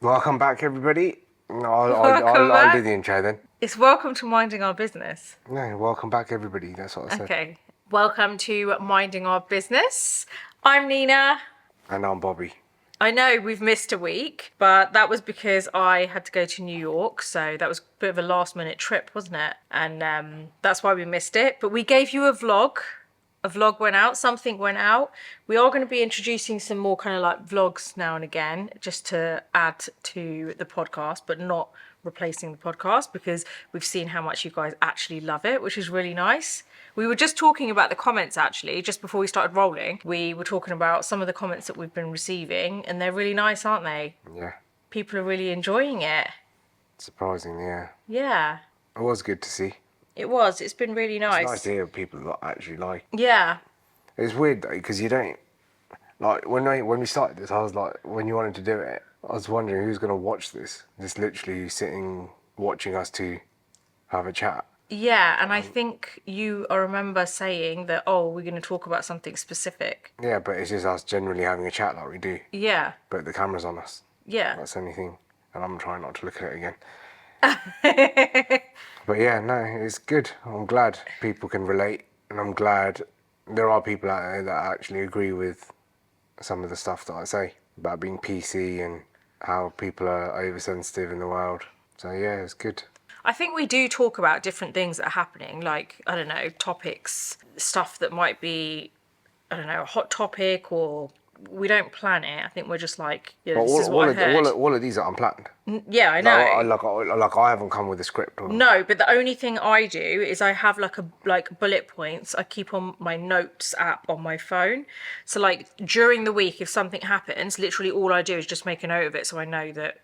Welcome back, everybody. Welcome I'll do back. the intro then. It's welcome to Minding Our Business. No, welcome back, everybody. That's what I said. Okay. Welcome to Minding Our Business. I'm Nina. And I'm Bobby. I know we've missed a week, but that was because I had to go to New York. So that was a bit of a last minute trip, wasn't it? And that's why we missed it. But we gave you a vlog. A vlog went out, something went out. We are going to be introducing some more kind of like vlogs now and again, just to add to the podcast, but not replacing the podcast, because we've seen how much you guys actually love it, which is really nice. We were just talking about the comments actually, just before we started rolling. We were talking about some of the comments that we've been receiving, and they're really nice, aren't they? Yeah. People are really enjoying it. Surprisingly, yeah. Yeah, It was good to see. it was. It's been really It's nice. nice to hear people that actually like. Yeah. It's weird though, because you don't like when we started this. I was like, when you wanted to do it, I was wondering who's going to watch this. Just literally sitting watching us two have a chat. Yeah, and I think I remember saying that, oh, we're going to talk about something specific. Yeah, but it's just us generally having a chat like we do. Yeah, But the camera's on us. yeah. That's the only thing. And I'm trying not to look at it again. But yeah, no, it's good. I'm glad people can relate, and I'm glad there are people out there that actually agree with some of the stuff that I say about being PC and how people are oversensitive in the world. So yeah, it's good. I think we do talk about different things that are happening, like, I don't know, topics, stuff that might be, I don't know, a hot topic, or we don't plan it. I think we're just like, yeah, But this is what I heard. all of these are unplanned. Yeah, I know. Like I haven't come with a script. Or... No, but the only thing I do is I have like bullet points I keep on my notes app on my phone. So like during the week, if something happens, literally all I do is just make a note of it, so I know that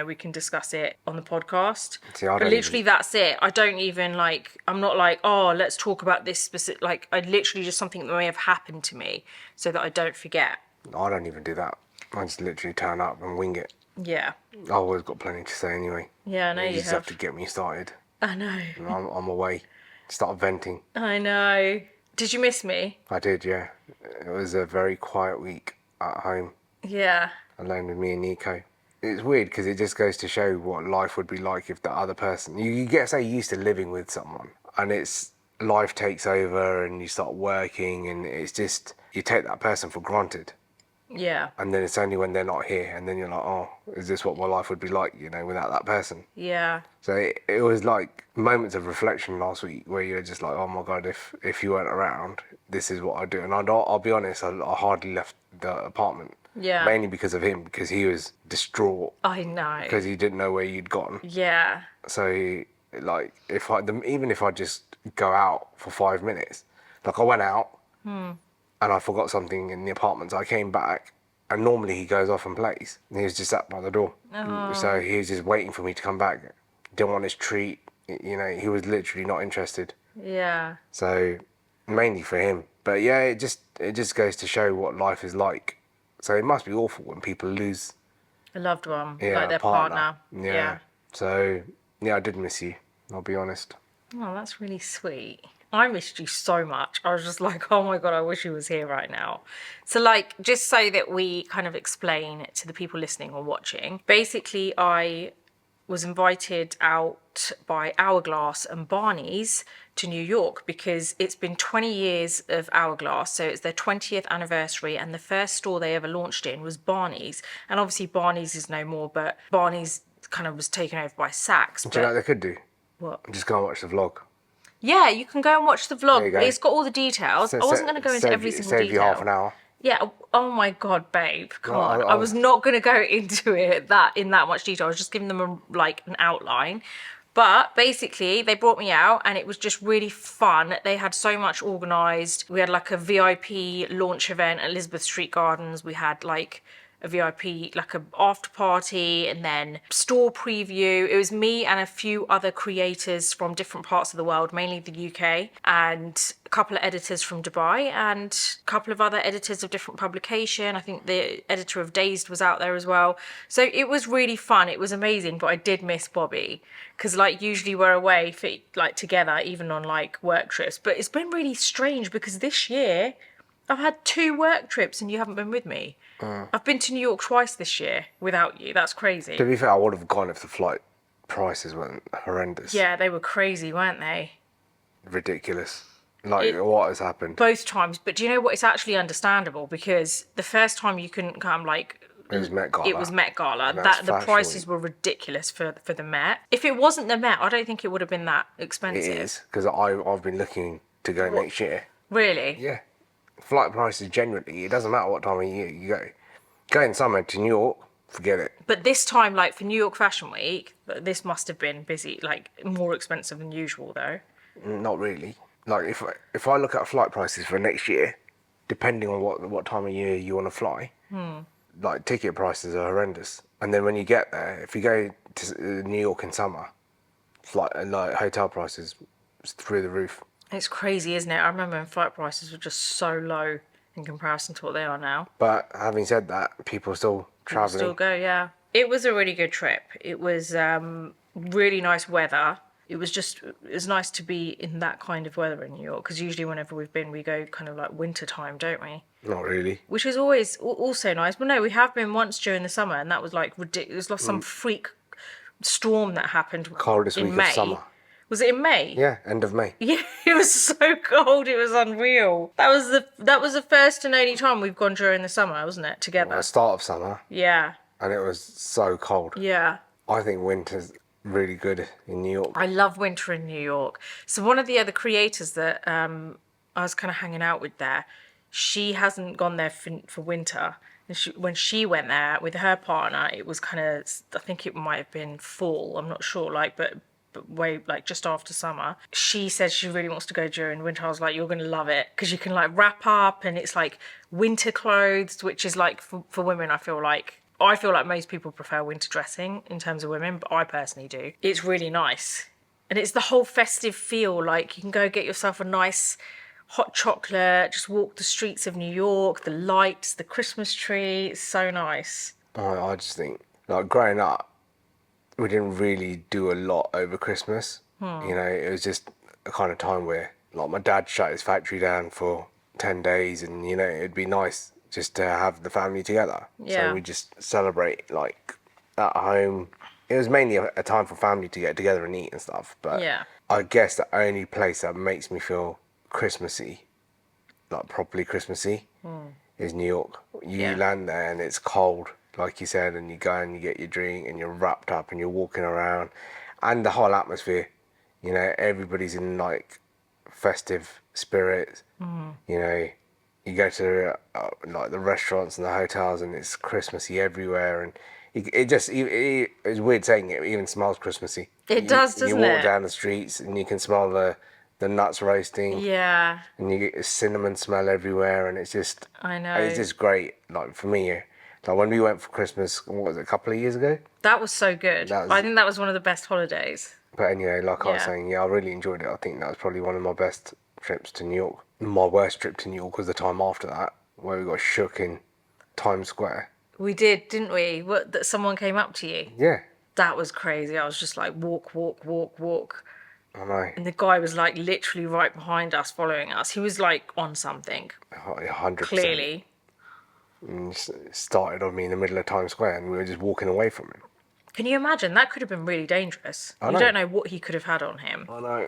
we can discuss it on the podcast. See, I But don't literally even... that's it. I don't even I'm not like, oh, let's talk about this specific. Like I literally just something that may have happened to me, so that I don't forget. I don't even do that. I just literally turn up and wing it. Yeah. I've always got plenty to say anyway. Yeah, I know you just have. to get me started. I know. And I'm away. Start venting. I know. Did you miss me? I did, yeah. It was a very quiet week at home, Yeah. alone with me and Nico. It's weird because it just goes to show what life would be like if the other person... You get so used to living with someone, and it's life takes over and you start working, and it's just... You take that person for granted. Yeah. And then it's only when they're not here, and then you're like, oh, is this what my life would be like, without that person? Yeah. So it was like moments of reflection last week where you're just like, oh my God, if you weren't around, this is what I'd do. And I'll be honest, I hardly left the apartment. Yeah. Mainly because of him, because he was distraught. I know. Because he didn't know where you'd gone. Yeah. So, like, even if I just go out for 5 minutes, like I went out and I forgot something in the apartment, so I came back, and normally he goes off and plays. And he was just sat by the door. Oh. So he was just waiting for me to come back. Didn't want his treat. He was literally not interested. Yeah. So mainly for him. But yeah, it just goes to show what life is like. So it must be awful when people lose A loved one. yeah, Like their a partner. partner. Yeah. So yeah, I did miss you. I'll be honest. Oh, that's really sweet. I missed you so much. I was just like, oh my God, I wish he was here right now. So like, just so that we kind of explain to the people listening or watching, basically I was invited out by Hourglass and Barney's to New York because it's been 20 years of Hourglass, so it's their 20th anniversary, and the first store they ever launched in was Barney's. And obviously Barney's is no more, but Barney's kind of was taken over by Saks. Do you know what they could do? What? Just go and watch the vlog. Yeah, you can go and watch the vlog. There you go. It's got all the details. I wasn't going to go into every single Save detail. you half an hour. Yeah. Oh my God, babe. Come on. I I was not going to go into it in that much detail. I was just giving them an outline. But basically, they brought me out and it was just really fun. They had so much organised. We had like a VIP launch event at Elizabeth Street Gardens. We had like a VIP, like a after party, and then store preview. It was me and a few other creators from different parts of the world, mainly the UK, and a couple of editors from Dubai, and a couple of other editors of different publication. I think the editor of Dazed was out there as well. So it was really fun. It was amazing, but I did miss Bobby because like usually we're away for like together, even on like work trips. But it's been really strange because this year I've had 2 work trips and you haven't been with me. I've been to New York twice this year without you. That's crazy. To be fair, I would have gone if the flight prices weren't horrendous. Yeah, they were crazy, weren't they? Ridiculous. Like, what has happened? Both times. But do you know what? It's actually understandable because the first time you couldn't come, like, It was Met Gala. it was Met Gala. And that's The Fashion prices Week. were ridiculous for the Met. If it wasn't the Met, I don't think it would have been that It expensive. is, because I've been looking to go next year. Really? Yeah. Flight prices generally, it doesn't matter what time of year you go. Go in summer to New York, forget it. But this time, like for New York Fashion Week, this must have been busy, like more expensive than usual, though. Not really. Like, if I look at flight prices for next year, depending on what time of year you want to fly, like, ticket prices are horrendous. And then when you get there, if you go to New York in summer, like hotel prices is through the roof. It's crazy, isn't it? I remember when flight prices were just so low in comparison to what they are now. But having said that, people are still traveling. Still go, yeah. It was a really good trip. It was really nice weather. It was nice to be in that kind of weather in New York because usually whenever we've been, we go kind of like winter time, don't we? Not really. Which is always also nice. But no, we have been once during the summer, and that was like ridiculous. It was like some freak storm that happened Coldest in week May. of summer. Was it in May? Yeah, end of May. Yeah, it was so cold. It was unreal. That was the first and only time we've gone during the summer, wasn't it? Together. The start of summer, Yeah. and it was so cold. Yeah. I think winter's really good in New York. I love winter in New York. So one of the other creators that I was kind of hanging out with there, she hasn't gone there for winter. And when she went there with her partner, it was kind of, I think it might have been fall. I'm not sure, like, but way like just after summer. She said she really wants to go during winter. I was like, you're gonna love it because you can like wrap up and it's like winter clothes, which is like for women. I feel like most people prefer winter dressing in terms of women, but I personally do. It's really nice, and it's the whole festive feel. Like you can go get yourself a nice hot chocolate, just walk the streets of New York, the lights, the Christmas tree. It's so nice. I just think, like, growing up, we didn't really do a lot over Christmas. You know, it was just a kind of time where, like, my dad shut his factory down for 10 days and, you know, it'd be nice just to have the family together. Yeah. So we just celebrate, like, at home. It was mainly a time for family to get together and eat and stuff. But Yeah. I guess the only place that makes me feel Christmassy, like properly Christmassy, is New York. You Yeah. land there and it's cold, like you said, and you go and you get your drink and you're wrapped up and you're walking around, and the whole atmosphere, you know, everybody's in like festive spirits. You know, you go to like the restaurants and the hotels and it's Christmassy everywhere, and it's weird saying it even smells Christmassy. It does, doesn't You walk it? down the streets and you can smell the nuts roasting. Yeah, And you get a cinnamon smell everywhere, and it's just, I know. it's just great. Like for me, like when we went for Christmas, what was it, a couple of years ago? That was so good. That was- I think that was one of the best holidays. But anyway, like I was Yeah. saying, yeah, I really enjoyed it. I think that was probably one of my best trips to New York. My worst trip to New York was the time after that, where we got shook in Times Square. We did, didn't we? That someone came up to you. Yeah, That was crazy. I was just like, walk, walk, walk, walk. I know. And the guy was like literally right behind us, following us. He was like on something, 100%. clearly. And it started on me in the middle of Times Square, and we were just walking away from him. Can you imagine? That could have been really dangerous. I You know. don't know what he could have had on him. I know.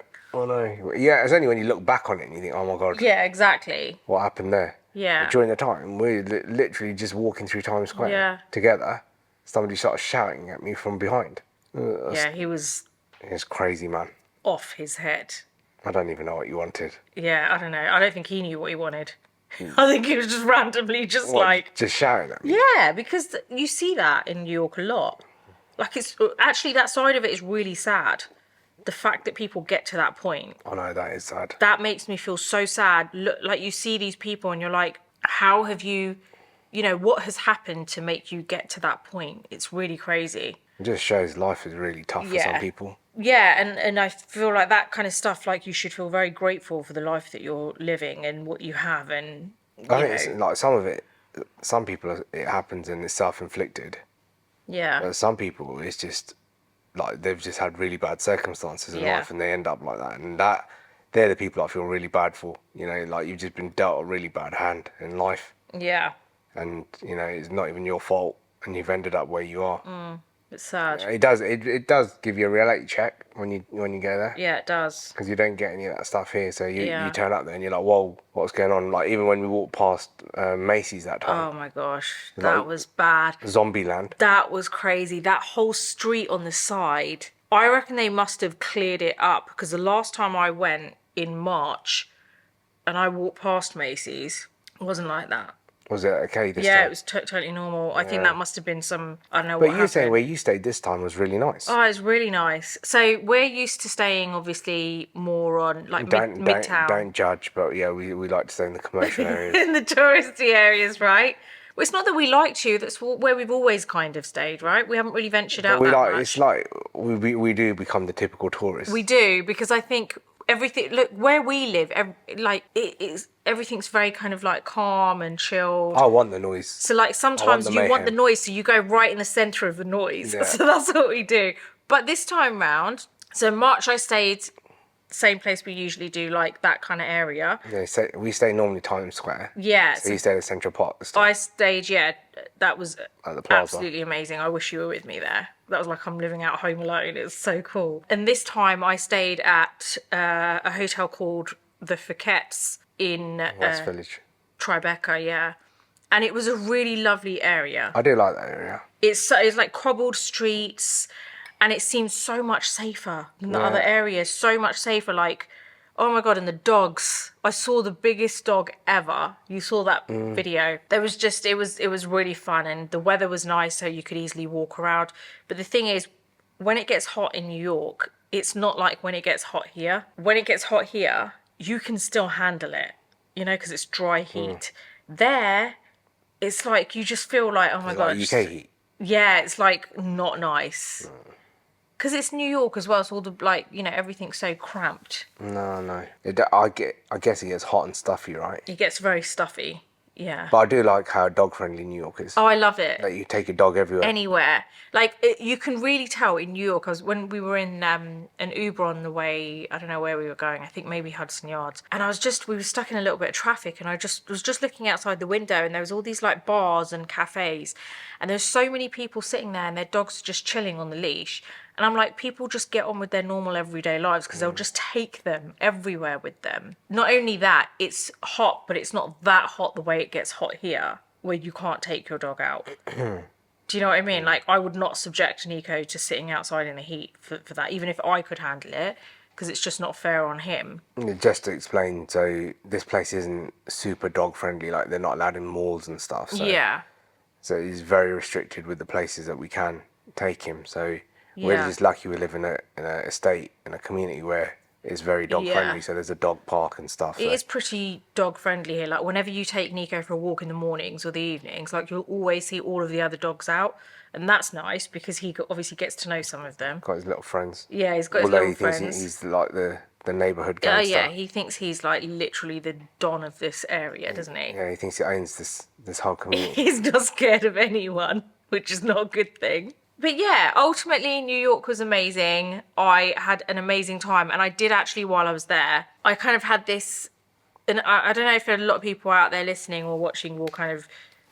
Yeah, it's only when you look back on it and you think, oh my God, Yeah, exactly. what happened there? Yeah. But during the time, we were literally just walking through Times Square Yeah. together. Somebody started shouting at me from behind. Yeah, he was It's crazy, man. off his head. I don't even know what you wanted. Yeah, I don't know. I don't think he knew what he wanted. I think he was just randomly just What, like... just shouting at me? Yeah, because you see that in New York a lot. Like, it's actually, that side of it is really sad. The fact that people get to that point. I know, that is sad. That makes me feel so sad. Look, like, you see these people and you're like, how have you, what has happened to make you get to that point? It's really crazy. It just shows life is really tough for some people. Yeah, and I feel like that kind of stuff, like, you should feel very grateful for the life that you're living and what you have, and I think it's like some people, it happens and it's self-inflicted. yeah. But some people, it's just like they've just had really bad circumstances in Yeah. life and they end up like that. And that they're the people I feel really bad for. You know, like you've just been dealt a really bad hand in life, Yeah. and you know it's not even your fault, and you've ended up where you are. It's sad. It does give you a reality check when you go there. Yeah, it does. Because you don't get any of that stuff here, so you Yeah. turn up there and you're like, whoa, what's going on? Like even when we walked past Macy's that time, Oh my gosh, like- that was bad. Zombie Land. That was crazy. That whole street on the side. I reckon they must have cleared it up because the last time I went in March and I walked past Macy's, it wasn't like that. Was it okay this Yeah, time? it was totally normal. I think that must have been some, I don't know But what you were saying happened. where you stayed this time was really nice. Oh, it's really nice. So we're used to staying obviously more on like midtown. Don't judge, but yeah, we like to stay in the commercial areas. In the touristy areas, right? Well, it's not that we like to. That's where we've always kind of stayed, right? We haven't really ventured out we that like much. it's like we do become the typical tourist. We do, because I think everything. Look, where we live, everything's very kind of like calm and chilled. I want the noise. So like sometimes the you want the mayhem. noise, so you go right in the centre of the noise. Yeah. So that's what we do. But this time round, so March I stayed same place we usually do, like that kind of area. Yeah, so we stay normally Times Square. Yeah. So you stayed at Central Park this time. I stayed, yeah, that was At the plaza. absolutely amazing. I wish you were with me there. That was like I'm living out Home Alone. It was so cool. And this time I stayed at a hotel called the Phukets in West Village. Tribeca, yeah. And it was a really lovely area. I do like that area. It's like cobbled streets, and it seems so much safer than the Yeah. other areas. So much safer. Like, oh my god! And the dogs. I saw the biggest dog ever. You saw that video. There was just it was really fun, and the weather was nice, so you could easily walk around. But the thing is, when it gets hot in New York, it's not like when it gets hot here. When it gets hot here, you can still handle it, you know, because it's dry heat. There, it's like you just feel like, oh my god, Like UK heat. yeah, it's like not nice. Because it's New York as well, so all the like, you know, everything's so cramped. No. I guess it gets hot and stuffy, right? It gets very stuffy. Yeah. But I do like how dog friendly New York is. Oh, I love it. Like you take your dog everywhere. Anywhere. Like, you can really tell in New York. When we were in an Uber on the way, I don't know where we were going, I think maybe Hudson Yards. And we were stuck in a little bit of traffic, and I was just looking outside the window, and there was all these like bars and cafes. And there's so many people sitting there, and their dogs are just chilling on the leash. And I'm like, people just get on with their normal everyday lives because they'll just take them everywhere with them. Not only that, it's hot, but it's not that hot the way it gets hot here, where you can't take your dog out. Do you know what I mean? Like, I would not subject Nico to sitting outside in the heat for that, even if I could handle it, because it's just not fair on him. Just to explain, so this place isn't super dog friendly. Like they're not allowed in malls and stuff. So, Yeah. So he's very restricted with the places that we can take him. So we're Yeah. just lucky we live in a estate, in a community where it's very dog friendly. So there's a dog park and stuff. It is pretty dog friendly here. Like, whenever you take Nico for a walk in the mornings or the evenings, like, you'll always see all of the other dogs out. And that's nice because he obviously gets to know some of them. Got his little friends. Yeah, he's got his Although little he thinks friends. he's like the neighbourhood Oh, gangster. yeah, he thinks he's like literally the don of this area, doesn't he? Yeah, he thinks he owns this whole community. He's not scared of anyone, which is not a good thing. But yeah, ultimately New York was amazing. I had an amazing time, and I did actually, while I was there, I kind of had this, and I don't know if a lot of people out there listening or watching will kind of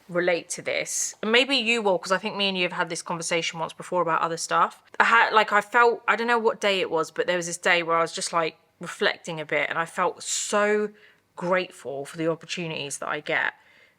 relate to this, and maybe you will, because I think me and you have had this conversation once before about other stuff. I felt, I don't know what day it was, but there was this day where I was just like reflecting a bit, and I felt so grateful for the opportunities that I get.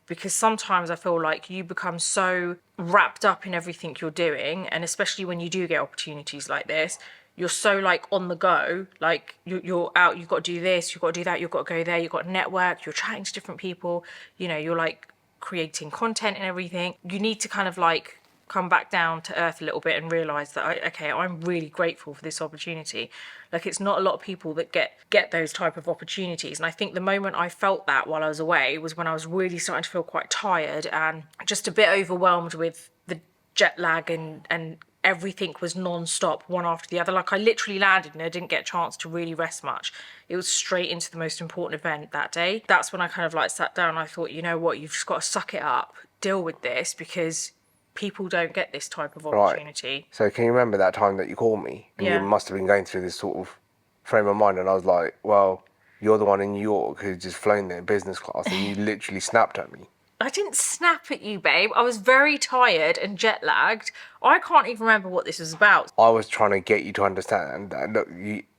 Because sometimes I feel like you become so wrapped up in everything you're doing, and especially when you do get opportunities like this, you're so like on the go, like you're out, you've got to do this, you've got to do that, you've got to go there, you've got to network, you're chatting to different people, you know, you're like creating content and everything. You need to kind of like come back down to earth a little bit and realise that, okay, I'm really grateful for this opportunity. Like, it's not a lot of people that get those type of opportunities. And I think the moment I felt that while I was away was when I was really starting to feel quite tired and just a bit overwhelmed with the jet lag, and everything was non-stop, one after the other. Like, I literally landed and I didn't get a chance to really rest much. It was straight into the most important event that day. That's when I kind of like sat down and I thought, you know what, you've just got to suck it up, deal with this, because people don't get this type of opportunity. Right. So can you remember that time that you called me? And Yeah. you must have been going through this sort of frame of mind, and I was like, well, You're the one in New York who's just flown there business class, and you literally snapped at me. I didn't snap at you, babe. I was very tired and jet lagged. I can't even remember what this was about. I was trying to get you to understand that, look,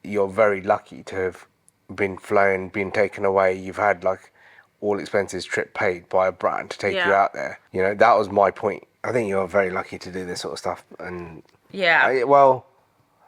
you're very lucky to have been flown, been taken away. You've had like all expenses trip paid by a brand to take you Yeah. out there. You know, that was my point. I think you're very lucky to do this sort of stuff. And Yeah. well,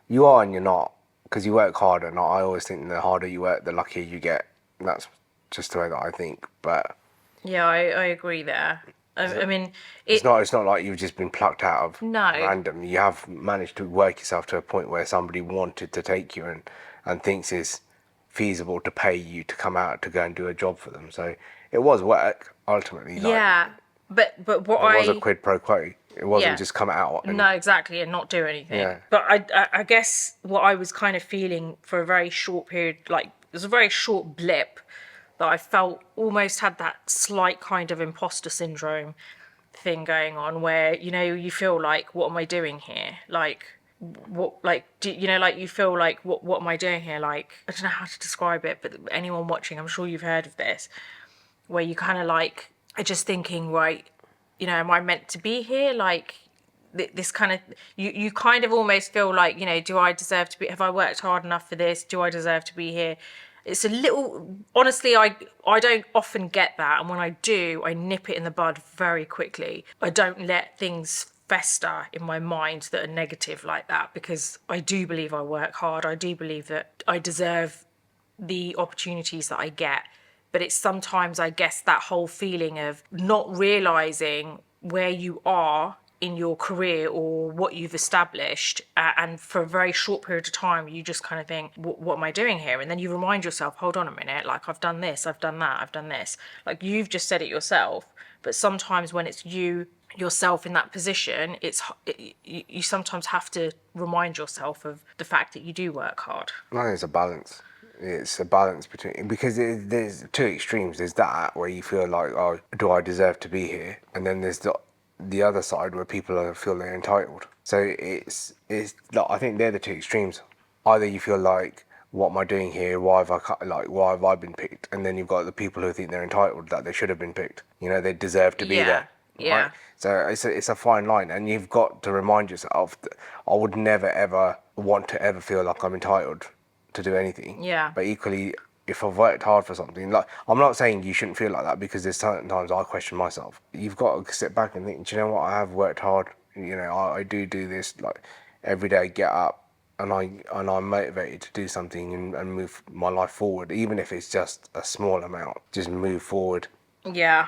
you are and you're not, because you work harder. And I always think the harder you work, the luckier you get. That's just the way that I think. But Yeah, I agree there. I mean, it's not like you've just been plucked out of No. random. You have managed to work yourself to a point where somebody wanted to take you and thinks it's feasible to pay you to come out to go and do a job for them. So it was work ultimately. Like, yeah. But what it was a quid pro quo. It wasn't Yeah. just come out. And, No, exactly, and not do anything. Yeah. But I guess what I was kind of feeling for a very short period, like it was a very short blip, that I felt almost had that slight kind of imposter syndrome thing going on, where you feel like, what am I doing here? Like, what, like, like you feel like, what am I doing here? Like, I don't know how to describe it, but anyone watching, I'm sure you've heard of this, where you kind of like are just thinking, right, am I meant to be here? Like, this kind of, you kind of almost feel like, do I deserve to be, have I worked hard enough for this? Do I deserve to be here? It's a little, honestly, I don't often get that. And when I do, I nip it in the bud very quickly. I don't let things fester in my mind that are negative like that, because I do believe I work hard. I do believe that I deserve the opportunities that I get. But it's sometimes, I guess, that whole feeling of not realizing where you are in your career or what you've established, and for a very short period of time you just kind of think, what am I doing here? And then you remind yourself, hold on a minute, like, I've done this, I've done that, I've done this. Like, you've just said it yourself. But sometimes when it's yourself in that position, you sometimes have to remind yourself of the fact that you do work hard. I think it's a balance. It's a balance between, because there's two extremes. There's that where you feel like, oh, do I deserve to be here? And then there's the other side where people feel they're entitled. So it's like, I think they're the two extremes. Either you feel like, what am I doing here? Why have I been picked? And then you've got the people who think they're entitled, that they should have been picked. They deserve to be there. Yeah. Right? So it's a fine line, and you've got to remind yourself that I would never ever want to ever feel like I'm entitled to do anything. Yeah. But equally, if I've worked hard for something, like, I'm not saying you shouldn't feel like that, because there's certain times I question myself. You've got to sit back and think, do you know what? I have worked hard. I do this, like, every day. I get up and I'm motivated to do something and move my life forward, even if it's just a small amount. Just move forward. Yeah.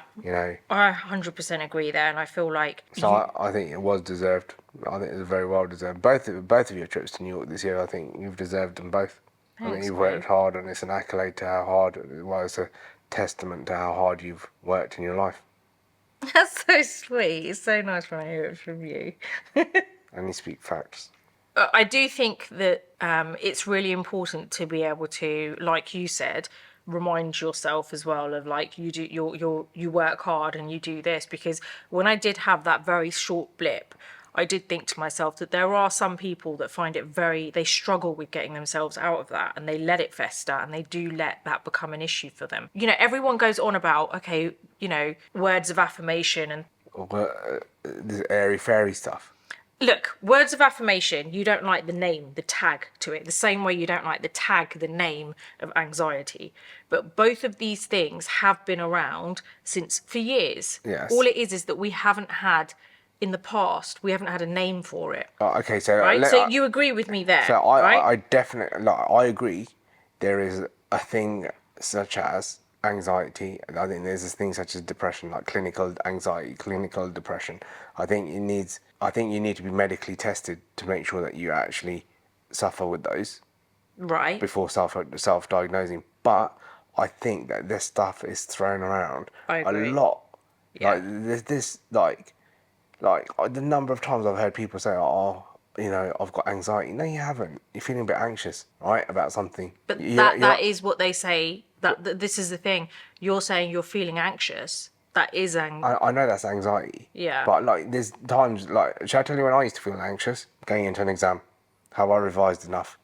I 100% agree there, and I feel like I think it was deserved. I think it was very well deserved. Both of your trips to New York this year, I think you've deserved them both. I think you've worked hard, and it's an accolade to how hard. Well, it's a testament to how hard you've worked in your life. That's so sweet. It's so nice when I hear it from you. And you speak facts. I do think that it's really important to be able to, like you said, remind yourself as well of, like, you work hard and you do this. Because when I did have that very short blip, I did think to myself that there are some people that find it they struggle with getting themselves out of that, and they let it fester, and they do let that become an issue for them. Everyone goes on about, okay, words of affirmation and This airy fairy stuff. look, words of affirmation, you don't like the name, the tag to it, the same way you don't like the tag, the name of anxiety. But both of these things have been around for years. Yes. All it is that we haven't had, in the past, we haven't had a name for it. Okay, so Right? So you agree with me there, So right? I definitely, I agree. There is a thing such as anxiety. I think there's this thing such as depression, like clinical anxiety, clinical depression. I think you need to be medically tested to make sure that you actually suffer with those Right. before self-diagnosing. But I think that this stuff is thrown around I a agree. lot. Yeah. Like there's this like the number of times I've heard people say, "Oh, I've got anxiety." No, you haven't. You're feeling a bit anxious, right, about something. But that is what they say. That this is the thing. You're saying you're feeling anxious. That is I know that's anxiety. Yeah. But like, there's times, like, shall I tell you when I used to feel anxious going into an exam? Have I revised enough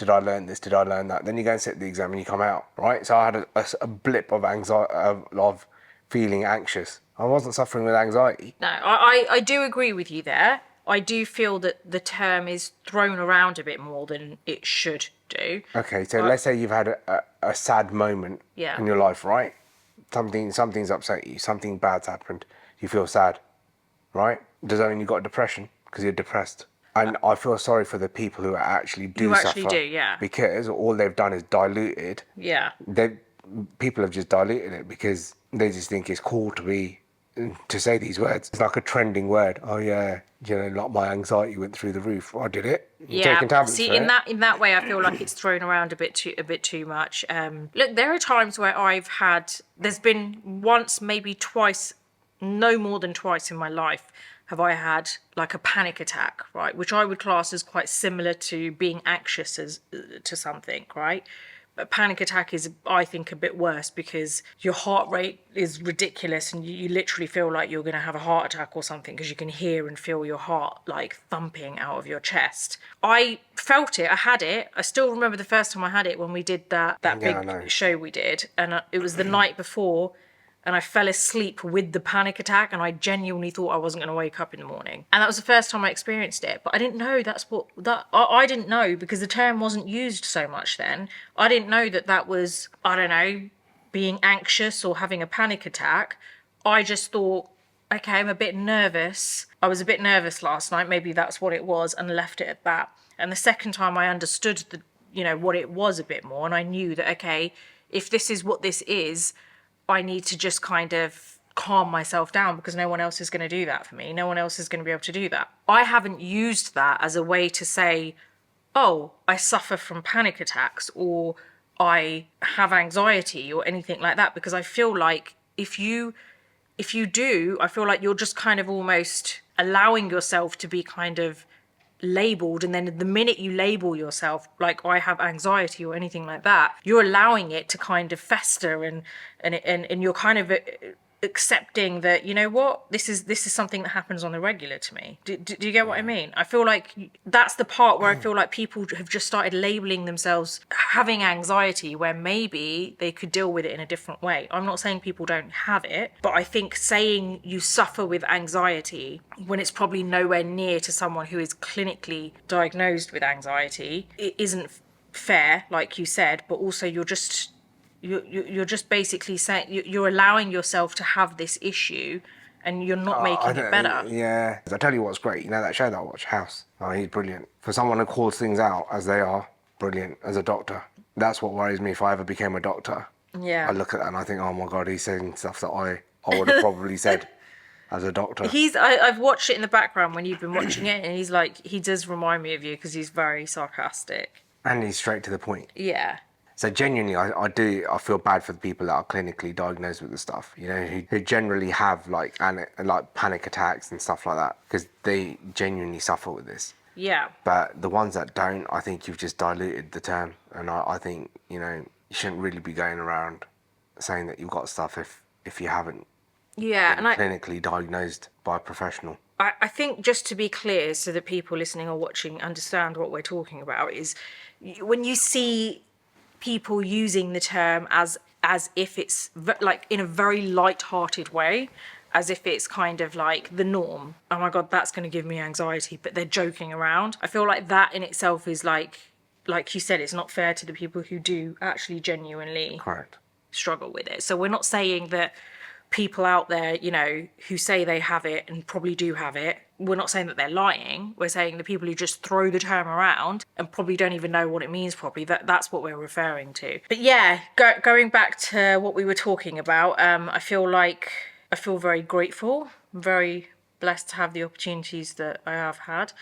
Did I learn this? Did I learn that? Then you go and sit the exam and you come out, right? So I had a blip of anxiety, of feeling anxious. I wasn't suffering with anxiety. No, I do agree with you there. I do feel that the term is thrown around a bit more than it should do. Okay, so let's say you've had a sad moment Yeah. in your life, right? Something's upset you, something bad's happened, you feel sad, right? Does that mean you got depression? Because you're depressed. And I feel sorry for the people who actually do suffer. Who actually do, yeah. Because all they've done is diluted. Yeah. People have just diluted it because they just think it's cool to say these words. It's like a trending word. Oh yeah, like my anxiety went through the roof. I did it. You're taking tablets See, for in it. that way, I feel like it's thrown around a bit too much. Look, there are times where there's been once, maybe twice, no more than twice in my life, have I had like a panic attack, right? Which I would class as quite similar to being anxious to something, right? But panic attack is, I think, a bit worse because your heart rate is ridiculous and you literally feel like you're going to have a heart attack or something because you can hear and feel your heart like thumping out of your chest. I felt it. I had it. I still remember the first time I had it when we did that big show we did. And it was the night before. And I fell asleep with the panic attack and I genuinely thought I wasn't going to wake up in the morning. And that was the first time I experienced it. But I didn't know I didn't know because the term wasn't used so much then. I didn't know that was, I don't know, being anxious or having a panic attack. I just thought, okay, I'm a bit nervous. I was a bit nervous last night. Maybe that's what it was, and left it at that. And the second time I understood what it was a bit more, and I knew that, okay, if this is what this is, I need to just kind of calm myself down because no one else is going to do that for me. No one else is going to be able to do that. I haven't used that as a way to say, oh, I suffer from panic attacks or I have anxiety or anything like that, because I feel like if you do, I feel like you're just kind of almost allowing yourself to be kind of labeled, and then the minute you label yourself like I have anxiety or anything like that, you're allowing it to kind of fester and you're kind of accepting that, you know what, this is something that happens on the regular to me. Do you get what I mean? I feel like that's the part where I feel like people have just started labeling themselves having anxiety where maybe they could deal with it in a different way. I'm not saying people don't have it, but I think saying you suffer with anxiety when it's probably nowhere near to someone who is clinically diagnosed with anxiety, it isn't fair, like you said, but also you're just basically saying you're allowing yourself to have this issue and you're not making it better. Yeah. I tell you what's great. You know that show that I watch, House? Oh, he's brilliant. For someone who calls things out as they are, brilliant. As a doctor. That's what worries me if I ever became a doctor. Yeah. I look at that and I think, oh my God, he's saying stuff that I would have probably said as a doctor. I've watched it in the background when you've been watching it, and he does remind me of you because he's very sarcastic. And he's straight to the point. Yeah. So genuinely, I feel bad for the people that are clinically diagnosed with the stuff, who generally have like panic attacks and stuff like that, because they genuinely suffer with this. Yeah. But the ones that don't, I think you've just diluted the term, and I think you shouldn't really be going around saying that you've got stuff if you haven't. Yeah, been clinically diagnosed by a professional. I think, just to be clear, so that people listening or watching understand what we're talking about, is when you see people using the term as if it's like in a very light-hearted way, as if it's kind of like the norm. Oh my God, that's going to give me anxiety, but they're joking around. I feel like that in itself is like you said, it's not fair to the people who do actually genuinely Correct. struggle with it. So we're not saying that people out there, who say they have it and probably do have it, we're not saying that they're lying. We're saying the people who just throw the term around and probably don't even know what it means properly, that's what we're referring to. But yeah, going back to what we were talking about, I feel very grateful, very blessed to have the opportunities that I have had,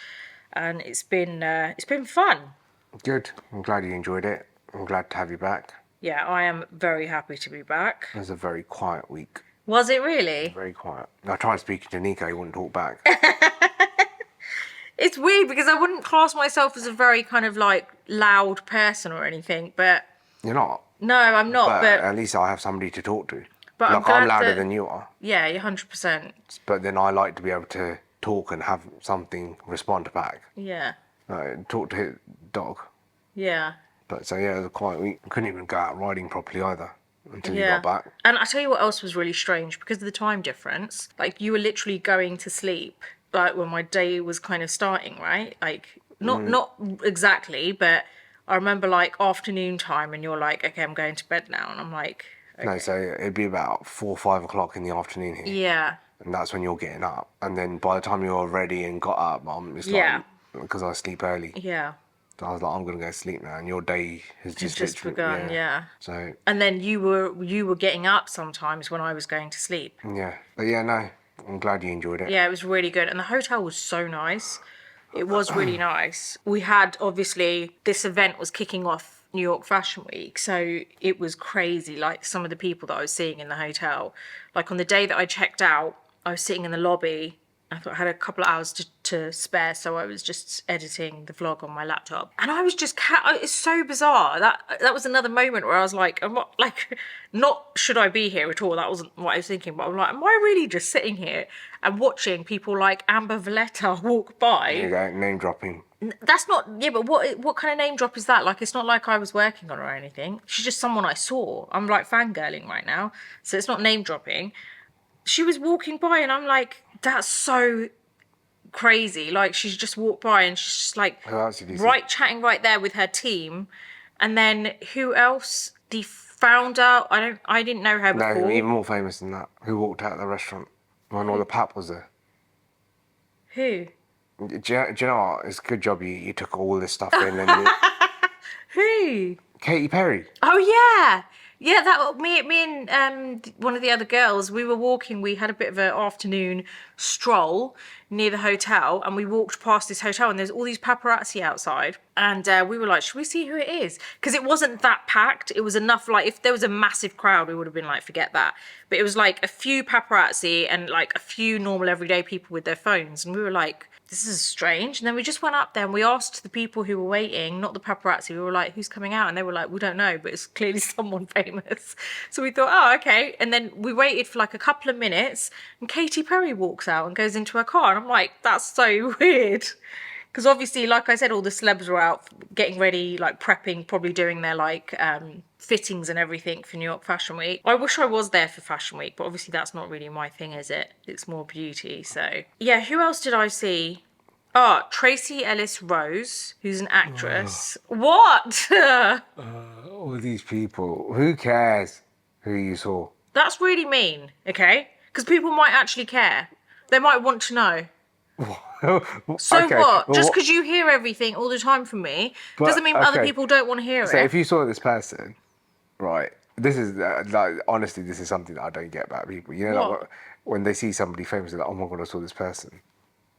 and it's been fun. Good. I'm glad you enjoyed it. I'm glad to have you back. Yeah, I am very happy to be back. It was a very quiet week. Was it really? Very quiet. I tried speaking to Nico, he wouldn't talk back. It's weird because I wouldn't class myself as a very kind of like loud person or anything, but... You're not? No, I'm not, but... at least I have somebody to talk to. But like, I'm louder than you are. Yeah, you're 100%. But then I like to be able to talk and have something respond back. Yeah. Talk to his dog. Yeah. But so yeah, it was a quiet week. I couldn't even go out riding properly either until you Yeah. got back. And I tell you what else was really strange, because of the time difference. Like, you were literally going to sleep, like, when my day was kind of starting, right? Like, not exactly, but I remember, like, afternoon time, and you're like, okay, I'm going to bed now. And I'm like, okay. No, so it'd be about 4 or 5 o'clock in the afternoon here. Yeah. And that's when you're getting up. And then by the time you're ready and got up, it's Yeah. like, because I sleep early. Yeah. So I was like, I'm going to go sleep now. And your day has It's just just literally, begun, yeah. So, And then you were getting up sometimes when I was going to sleep. yeah. But yeah, no, I'm glad you enjoyed it. Yeah, it was really good. And the hotel was so nice. It was really nice. We had, obviously, this event was kicking off New York Fashion Week. So it was crazy. Like, some of the people that I was seeing in the hotel. Like, on the day that I checked out, I was sitting in the lobby. I thought I had a couple of hours to spare, so I was just editing the vlog on my laptop. And I was just, it's so bizarre. That was another moment where I was like, not should I be here at all? That wasn't what I was thinking, but I'm like, am I really just sitting here and watching people like Amber Valletta walk by? There you go, name dropping. That's not, yeah, but what kind of name drop is that? Like, it's not like I was working on her or anything. She's just someone I saw. I'm like fangirling right now, so it's not name dropping. She was walking by and I'm like, that's so crazy. Like, she's just walked by and she's just like chatting right there with her team. And then who else? The founder. I didn't know her before. No, even more famous than that. Who walked out of the restaurant when all the pap was there? Who? Do you know what? It's a good job you took all this stuff in. And Who? Katy Perry. Oh yeah. Yeah, that me and one of the other girls, we were walking. We had a bit of an afternoon stroll near the hotel, and we walked past this hotel, and there's all these paparazzi outside, and we were like, should we see who it is? Because it wasn't that packed. It was enough, like, if there was a massive crowd, we would have been like, forget that. But it was like a few paparazzi and like a few normal everyday people with their phones, and we were like, this is strange. And then we just went up there and we asked the people who were waiting, not the paparazzi, we were like, who's coming out? And they were like, we don't know, but it's clearly someone famous. So we thought, oh, okay. And then we waited for like a couple of minutes, and Katy Perry walks out and goes into her car. And I'm like, that's so weird. Because obviously, like I said, all the celebs were out getting ready, like prepping, probably doing their like fittings and everything for New York Fashion Week. I wish I was there for Fashion Week, but obviously that's not really my thing, is it? It's more beauty. So yeah, who else did I see? Oh, Tracy Ellis Rose, who's an actress. What? All these people. Who cares who you saw? That's really mean, okay? Because people might actually care. They might want to know. So Okay, what? well, Just because you hear everything all the time from me doesn't mean other people don't want to hear So it. if you saw this person, right? This is like, honestly, this is something that I don't get about people. You know, like, when they see somebody famous, they're like, oh my god, I saw this person.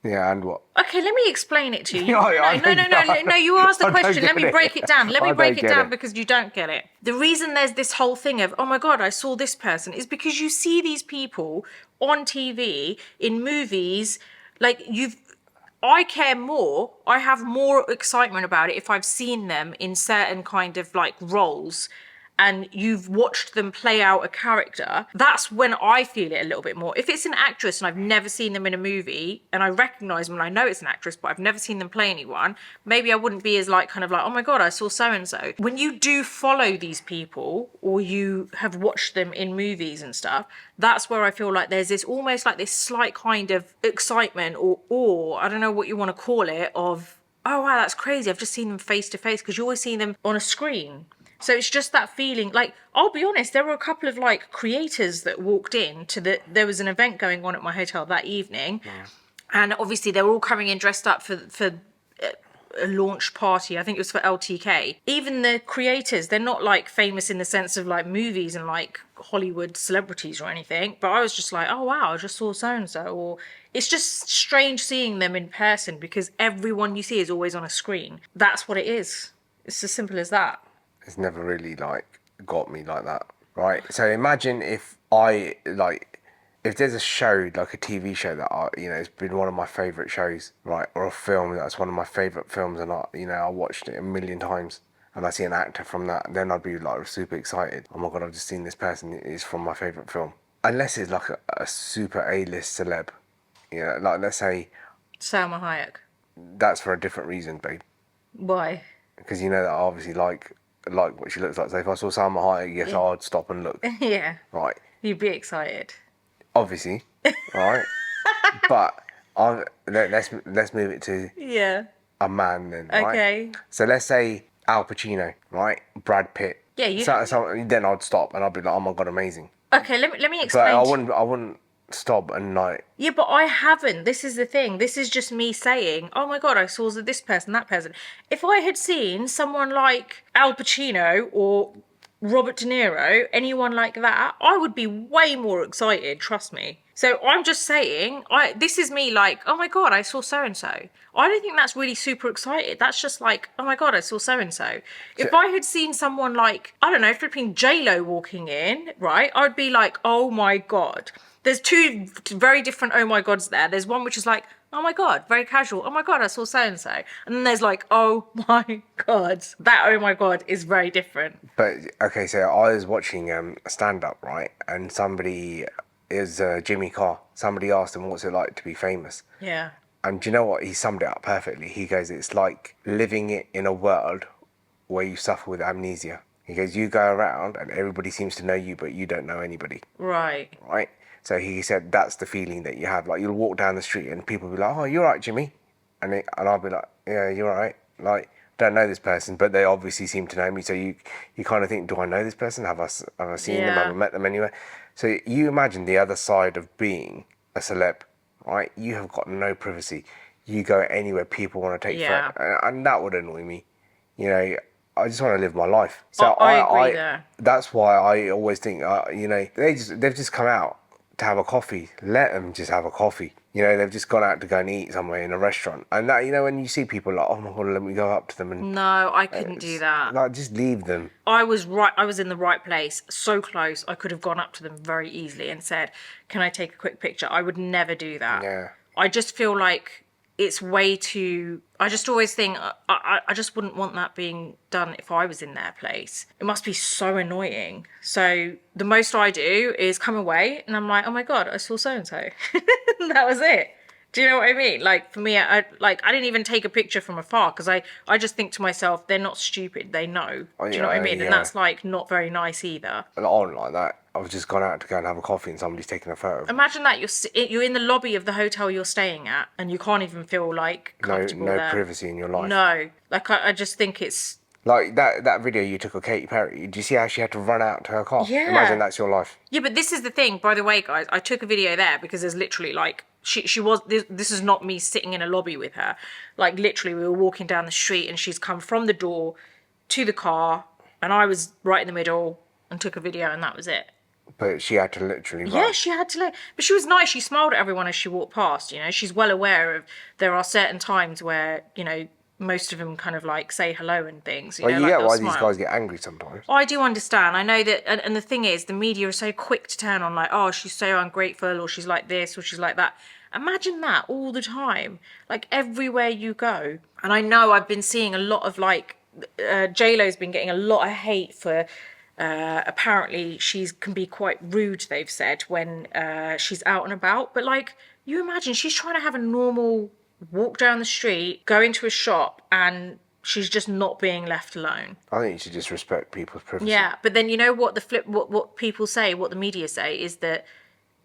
Yeah, and what? Okay, let me explain it to you. No, No, you asked the I don't question. Let me get break it. it down. Let me I break don't it get down it. because you don't get it. The reason there's this whole thing of, oh my God, I saw this person, is because you see these people on TV, in movies, like I care more, I have more excitement about it if I've seen them in certain kind of like roles and you've watched them play out a character. That's when I feel it a little bit more. If it's an actress and I've never seen them in a movie and I recognise them and I know it's an actress but I've never seen them play anyone, maybe I wouldn't be as like kind of like, oh my God, I saw so-and-so. When you do follow these people or you have watched them in movies and stuff, that's where I feel like there's this almost like this slight kind of excitement or awe, I don't know what you want to call it, of, oh wow, that's crazy, I've just seen them face to face, because you always see them on a screen. So it's just that feeling. Like, I'll be honest, there were a couple of like creators that walked in there was an event going on at my hotel that evening. Yeah. And obviously they were all coming in dressed up for a launch party. I think it was for LTK. Even the creators, they're not like famous in the sense of like movies and like Hollywood celebrities or anything. But I was just like, oh wow, I just saw so-and-so. Or it's just strange seeing them in person because everyone you see is always on a screen. That's what it is. It's as simple as that. It's never really like got me like that, right? So imagine if if there's a show, like a TV show that it's been one of my favourite shows, right? Or a film that's one of my favourite films and I watched it a million times and I see an actor from that, then I'd be like super excited. Oh my God, I've just seen this person, it's from my favourite film. Unless it's like a super A-list celeb, like let's say... Salma Hayek. That's for a different reason, babe. Why? because you know that I obviously like what she looks like. So if I saw Salma Hayek, yes, I'd stop and look. Yeah. Right. You'd be excited. Obviously. Right. But let's move it to Yeah. a man then, right? Okay. So let's say Al Pacino, right? Brad Pitt. Yeah, you. So then I'd stop and I'd be like, oh my god, amazing. Okay, let me But explain. I wouldn't stop and like. Yeah, but I haven't. This is the thing. This is just me saying, oh my God, I saw this person, that person. If I had seen someone like Al Pacino or Robert De Niro, anyone like that, I would be way more excited, trust me. So I'm just saying, this is me like, oh my God, I saw so-and-so. I don't think that's really super excited. That's just like, oh my God, I saw so-and-so. If I had seen someone like, I don't know, flipping J-Lo walking in, right, I'd be like, oh my God. There's two very different oh my gods there. There's one which is like, oh my God, very casual. Oh my God, I saw so-and-so. And then there's like, oh my God. That oh my God is very different. But okay, so I was watching a stand-up, right, and somebody is Jimmy Carr. Somebody asked him, "What's it like to be famous?" Yeah. And do you know what? He summed it up perfectly. He goes, "It's like living it in a world where you suffer with amnesia." He goes, "You go around and everybody seems to know you, but you don't know anybody." Right. Right. So he said that's the feeling that you have. Like you'll walk down the street and people will be like, "Oh, you're right, Jimmy," and I'll be like, "Yeah, you're right." Like don't know this person, but they obviously seem to know me. So you kind of think, "Do I know this person? Have I seen them? Have I met them anywhere?" So you imagine the other side of being a celeb, right? You have got no privacy. You go anywhere people want to take Yeah. and that would annoy me. You know, I just want to live my life. So I agree there. That's why I always think, you know, they've just come out to have a coffee. Let them just have a coffee. You know, they've just gone out to go and eat somewhere in a restaurant. And that, you know, when you see people like, oh my God, let me go up to them and No, I couldn't do that. like just leave them. I was right. I was in the right place. So close. I could have gone up to them very easily and said, can I take a quick picture? I would never do that. Yeah. I just feel like it's way too. I just always think I just wouldn't want that being done if I was in their place. It must be so annoying. So the most I do is come away and I'm like, oh my God, I saw so and so. That was it. Do you know what I mean? Like for me, I didn't even take a picture from afar because I just think to myself, they're not stupid. They know. Oh, Do you know what I yeah, mean? yeah. And that's like not very nice either. And I don't like that. I've just gone out to go and have a coffee and somebody's taking a photo. Imagine that you're in the lobby of the hotel you're staying at and you can't even feel like comfortable No there. privacy in your life. No, like I just think it's. Like that video you took of Katy Perry. Do you see how she had to run out to her car? Yeah. Imagine that's your life. Yeah, but this is the thing. By the way, guys, I took a video there because there's literally like she was. This is not me sitting in a lobby with her. Like literally, we were walking down the street and she's come from the door to the car, and I was right in the middle and took a video, and that was it. But she had to literally run. Yeah, she had to like, but she was nice. She smiled at everyone as she walked past. You know, she's well aware of there are certain times where most of them kind of like say hello and things. Well, you like get they'll why smile. these guys get angry sometimes. I do understand. I know that, and the thing is, the media is so quick to turn on like, oh, she's so ungrateful, or she's like this, or she's like that. Imagine that all the time, like everywhere you go. And I know I've been seeing a lot of like, J-Lo's been getting a lot of hate for. Apparently, she can be quite rude. They've said when she's out and about. But like, you imagine she's trying to have a normal walk down the street, go into a shop, and she's just not being left alone. I think you should just respect people's privacy. Yeah, but then you know what what people say, what the media say is that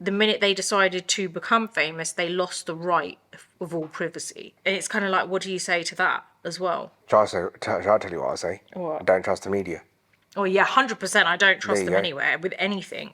the minute they decided to become famous, they lost the right of all privacy. And it's kind of like, what do you say to that as well? Shall I tell you what I say? What? Don't trust the media. Oh yeah, 100%. I don't trust There you them go. anywhere with anything.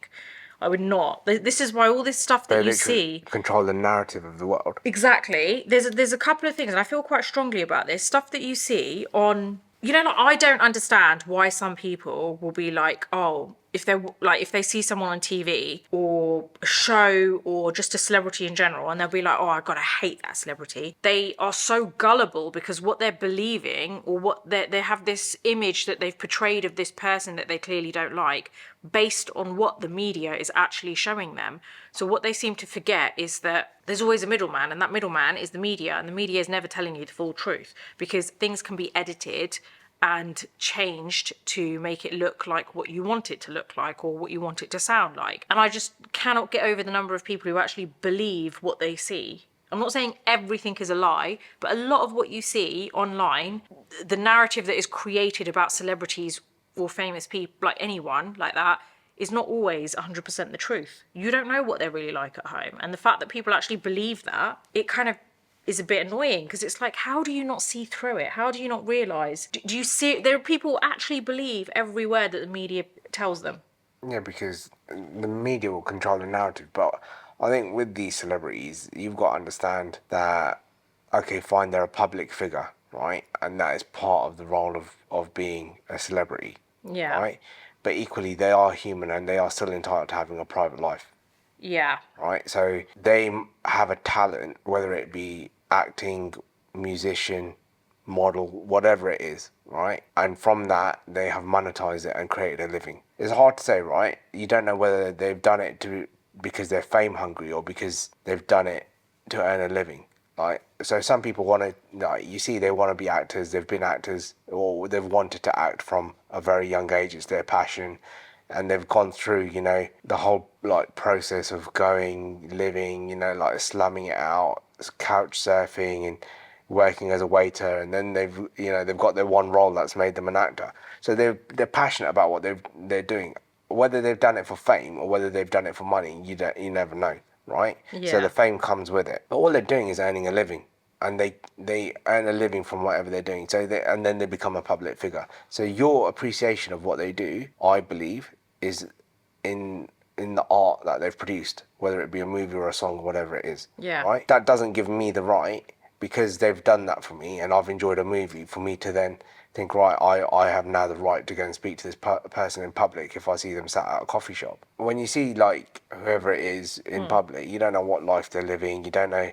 I would not. This is why all this stuff that They you literally see. control the narrative of the world. Exactly. There's a couple of things, and I feel quite strongly about this stuff that you see on. Like I don't understand why some people will be like, oh, if they see someone on TV or a show or just a celebrity in general, and they'll be like, oh, I gotta hate that celebrity. They are so gullible because what they're believing or what they have this image that they've portrayed of this person that they clearly don't like, based on what the media is actually showing them. So what they seem to forget is that there's always a middleman, and that middleman is the media, and the media is never telling you the full truth because things can be edited and changed to make it look like what you want it to look like or what you want it to sound like. And I just cannot get over the number of people who actually believe what they see. I'm not saying everything is a lie, but a lot of what you see online, the narrative that is created about celebrities or famous people, like anyone like that, is not always 100% the truth. You don't know what they're really like at home. And the fact that people actually believe that, it kind of is a bit annoying, because it's like, how do you not see through it? How do you not realise? Do you see, there are people who actually believe every word that the media tells them. Yeah, because the media will control the narrative. But I think with these celebrities, you've got to understand that, okay, fine, they're a public figure, right? And that is part of the role of being a celebrity, Yeah. right? But equally, they are human and they are still entitled to having a private life. Yeah. Right? So they have a talent, whether it be acting, musician, model, whatever it is, right? And from that, they have monetized it and created a living. It's hard to say, right? You don't know whether they've done it because they're fame hungry or because they've done it to earn a living. Like, so some people want to, like, you see, they want to be actors, they've been actors, or they've wanted to act from a very young age, it's their passion, and they've gone through, the whole like process of going, living, like slumming it out, couch surfing and working as a waiter, and then they've got their one role that's made them an actor. So they're passionate about what they're doing. Whether they've done it for fame or whether they've done it for money, you never know, right? So Yeah. the fame comes with it. But all they're doing is earning a living. And they earn a living from whatever they're doing. And then they become a public figure. So your appreciation of what they do, I believe, is in the art that they've produced, whether it be a movie or a song or whatever it is. Yeah. Right? That doesn't give me the right, because they've done that for me and I've enjoyed a movie, for me to then think, right, I have now the right to go and speak to this person in public if I see them sat at a coffee shop. When you see like whoever it is in public, you don't know what life they're living, you don't know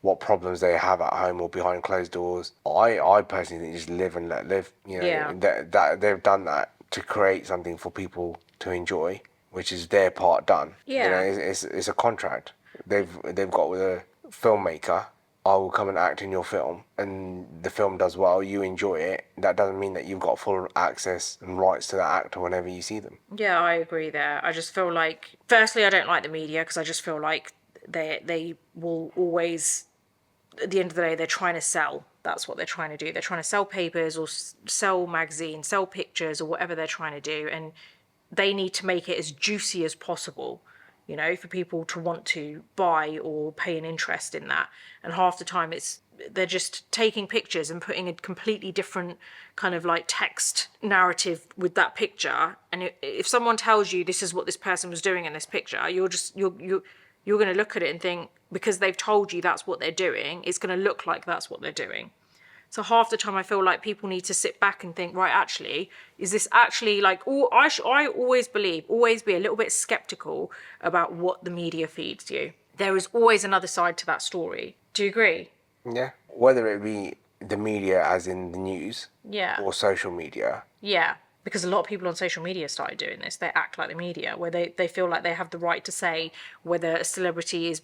what problems they have at home or behind closed doors. I personally think just live and let live. Yeah. That they've done that to create something for people to enjoy, which is their part done. Yeah. It's a contract they've got with a filmmaker. I will come and act in your film, and the film does well, you enjoy it. That doesn't mean that you've got full access and rights to that actor whenever you see them. Yeah, I agree there. I just feel like, firstly, I don't like the media, because I just feel like they will always, at the end of the day, they're trying to sell. That's what they're trying to do. They're trying to sell papers or sell magazines, sell pictures, or whatever they're trying to do. And they need to make it as juicy as possible, for people to want to buy or pay an interest in that. And half the time they're just taking pictures and putting a completely different kind of like text narrative with that picture. And if someone tells you this is what this person was doing in this picture, you're going to look at it and think, because they've told you that's what they're doing, it's going to look like that's what they're doing. So half the time I feel like people need to sit back and think, right, actually, is this actually like, I always believe, always be a little bit skeptical about what the media feeds you. There is always another side to that story. Do you agree? Yeah. Whether it be the media, as in the news, Yeah. or social media. Yeah. Because a lot of people on social media started doing this. They act like the media, where they feel like they have the right to say whether a celebrity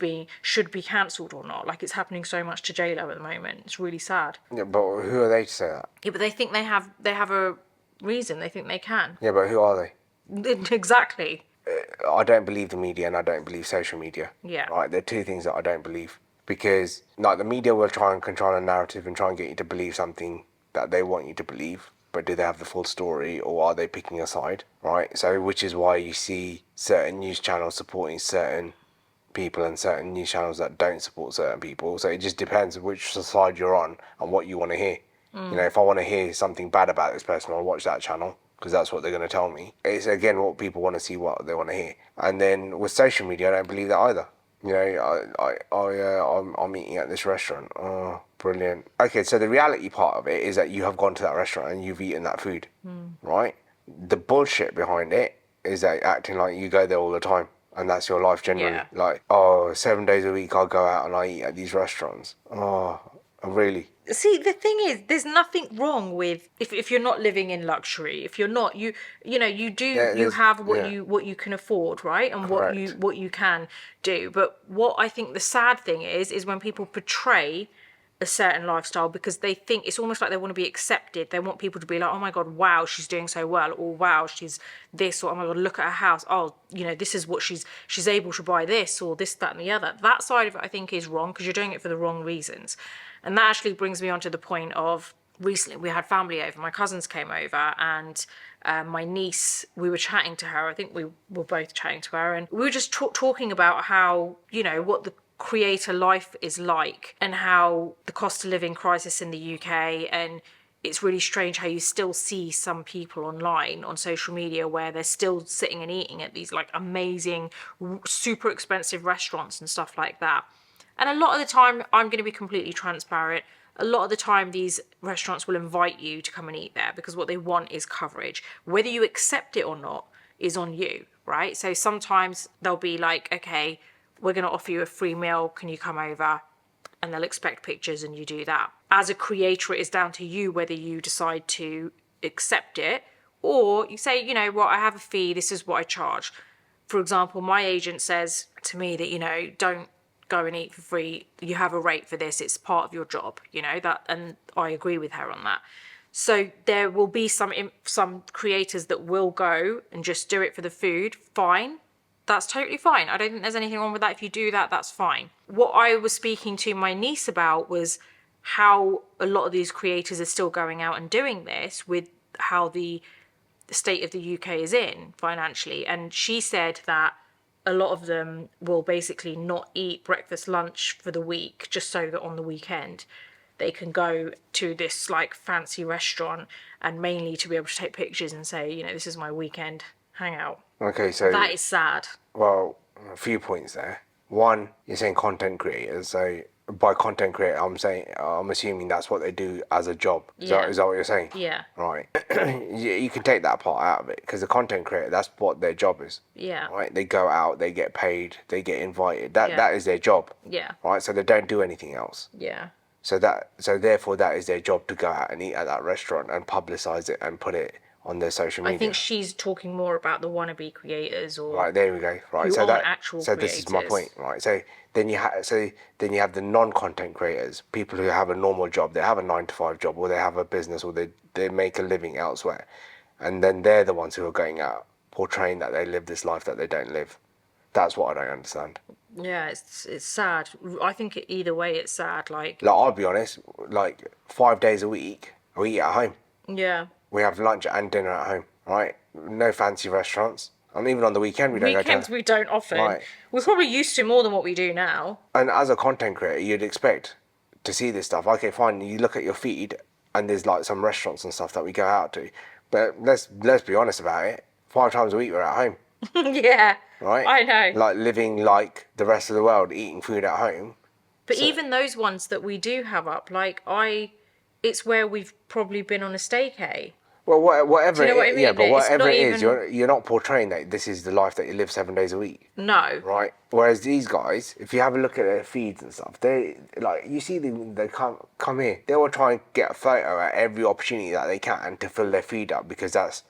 should be cancelled or not. Like, it's happening so much to J-Lo at the moment. It's really sad. Yeah, but who are they to say that? Yeah, but they think they have a reason. They think they can. Yeah, but who are they? Exactly. I don't believe the media and I don't believe social media. Yeah. Right? They're two things that I don't believe. Because like the media will try and control a narrative and try and get you to believe something that they want you to believe. But do they have the full story, or are they picking a side? Right? So which is why you see certain news channels supporting certain people and certain news channels that don't support certain people. So it just depends which side you're on and what you want to hear. If I want to hear something bad about this person, I'll watch that channel, because that's what they're going to tell me. It's again what people want to see, what they want to hear. And then with social media, I don't believe that either. I'm eating at this restaurant. Oh, brilliant. Okay, so the reality part of it is that you have gone to that restaurant and you've eaten that food, right? The bullshit behind it is that acting like you go there all the time and that's your life generally. Yeah. Like, 7 days a week I go out and I eat at these restaurants. Oh, really? See, the thing is, there's nothing wrong with if you're not living in luxury. If you're not, you have what you can afford, right? And Correct. what you can do. But what I think the sad thing is when people portray a certain lifestyle because they think it's almost like they want to be accepted. They want people to be like, oh my God, wow, she's doing so well, or wow, she's this, or oh my God, look at her house. Oh, this is what she's able to buy this, or this, that, and the other. That side of it, I think, is wrong because you're doing it for the wrong reasons. And that actually brings me on to the point of recently we had family over. My cousins came over and my niece, we were chatting to her. I think we were both chatting to her, and we were just talking about how, what the creator life is like and how the cost of living crisis in the UK, and it's really strange how you still see some people online on social media where they're still sitting and eating at these like amazing super expensive restaurants and stuff like that. And a lot of the time, I'm going to be completely transparent, a lot of the time these restaurants will invite you to come and eat there because what they want is coverage. Whether you accept it or not is on you, right? So sometimes they'll be like, okay, we're going to offer you a free meal, can you come over? And they'll expect pictures and you do that. As a creator, it is down to you whether you decide to accept it or you say, I have a fee, this is what I charge. For example, my agent says to me that, don't go and eat for free, you have a rate for this, it's part of your job, that, and I agree with her on that. So there will be some creators that will go and just do it for the food, fine. That's totally fine. I don't think there's anything wrong with that. If you do that, that's fine. What I was speaking to my niece about was how a lot of these creators are still going out and doing this with how the state of the UK is in financially. And she said that a lot of them will basically not eat breakfast, lunch for the week, just so that on the weekend they can go to this like fancy restaurant and mainly to be able to take pictures and say, this is my weekend hangout. Okay, so that is sad. Well, a few points there. One, you're saying content creators. So by content creator, I'm assuming that's what they do as a job. Is that what you're saying? Yeah. Right. You can take that part out of it because the content creator, that's what their job is. Yeah. Right. They go out, they get paid, they get invited. That is their job. Yeah. Right. So they don't do anything else. Yeah. So therefore that is their job to go out and eat at that restaurant and publicize it and put it on their social media. I think she's talking more about the wannabe creators, or right, there we go. Right, so that actual so creators. This is my point. Right, so then you have the non-content creators, people who have a normal job, they have a 9-to-5 job, or they have a business, or they make a living elsewhere, and then they're the ones who are going out portraying that they live this life that they don't live. That's what I don't understand. Yeah, it's sad. I think either way, it's sad. Like I'll be honest, 5 days a week, we eat at home. Yeah. We have lunch and dinner at home, right? No fancy restaurants. And even on the weekend, we don't go to... Weekends we don't often. Right. We're probably used to more than what we do now. And as a content creator, you'd expect to see this stuff. Okay, fine, you look at your feed and there's like some restaurants and stuff that we go out to. But let's be honest about it. 5 times a week we're at home. Yeah. Right? I know. Like living like the rest of the world, eating food at home. But even those ones that we do have up, it's where we've probably been on a staycay. Well, whatever Do you know what I mean? Yeah, but whatever it is, even... you're not portraying that this is the life that you live 7 days a week. No. Right? Whereas these guys, if you have a look at their feeds and stuff, they you see they come here. They will try and get a photo at every opportunity that they can to fill their feed up because that's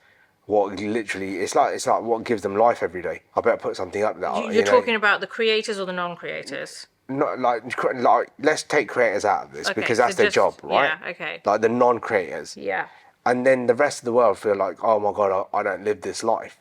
what literally it's like what gives them life every day. I better put something up there. You're talking about the creators or the non-creators? Not like let's take creators out of this because that's their job, right? Yeah, okay. Like the non-creators. Yeah. And then the rest of the world feel like, oh my God, I don't live this life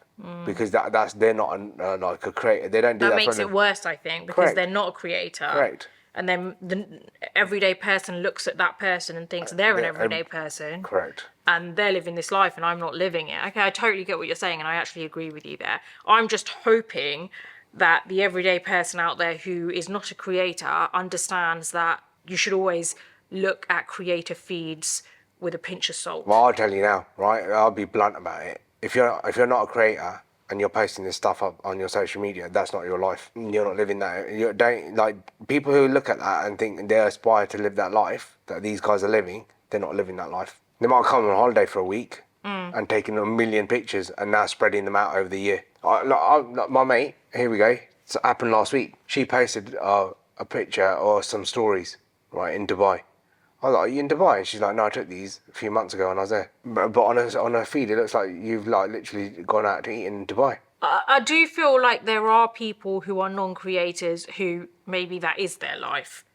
because they're not like a creator. They don't do that. That makes it worse, I think, because they're not a creator. Correct. And then the everyday person looks at that person and thinks they're an everyday person. Correct. And they're living this life and I'm not living it. Okay, I totally get what you're saying and I actually agree with you there. I'm just hoping that the everyday person out there who is not a creator understands that you should always look at creator feeds with a pinch of salt. Well, I'll tell you now, right? I'll be blunt about it. If you're not a creator and you're posting this stuff up on your social media, that's not your life. You're not living that. You don't like people who look at that and think they aspire to live that life that these guys are living. They're not living that life. They might come on holiday for a week and taking a million pictures and now spreading them out over the year. My mate, here we go. It happened last week. She posted a picture or some stories, right, in Dubai. I was like, are you in Dubai? And she's like, no, I took these a few months ago and I was there. But on her feed, it looks like you've literally gone out to eat in Dubai. I do feel like there are people who are non-creators who maybe that is their life.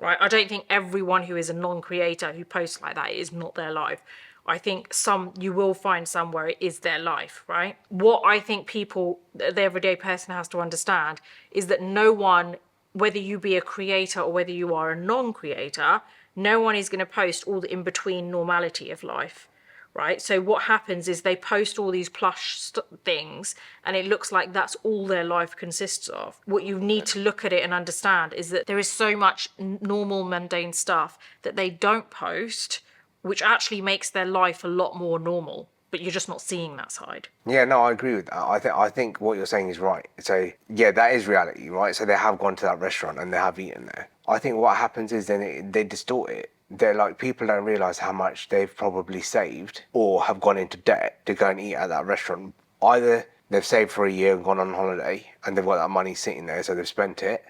right? I don't think everyone who is a non-creator who posts like that is not their life. I think you will find some where it is their life, right? What I think the everyday person has to understand is that no one, whether you be a creator or whether you are a non-creator, no one is going to post all the in-between normality of life, right? So what happens is they post all these plush things and it looks like that's all their life consists of. What you need to look at it and understand is that there is so much normal mundane stuff that they don't post, which actually makes their life a lot more normal, but you're just not seeing that side. Yeah, no, I agree with that. I think what you're saying is right. So yeah, that is reality, right? So they have gone to that restaurant and they have eaten there. I think what happens is then they distort it. They're like, people don't realize how much they've probably saved or have gone into debt to go and eat at that restaurant. Either they've saved for a year and gone on holiday and they've got that money sitting there, so they've spent it,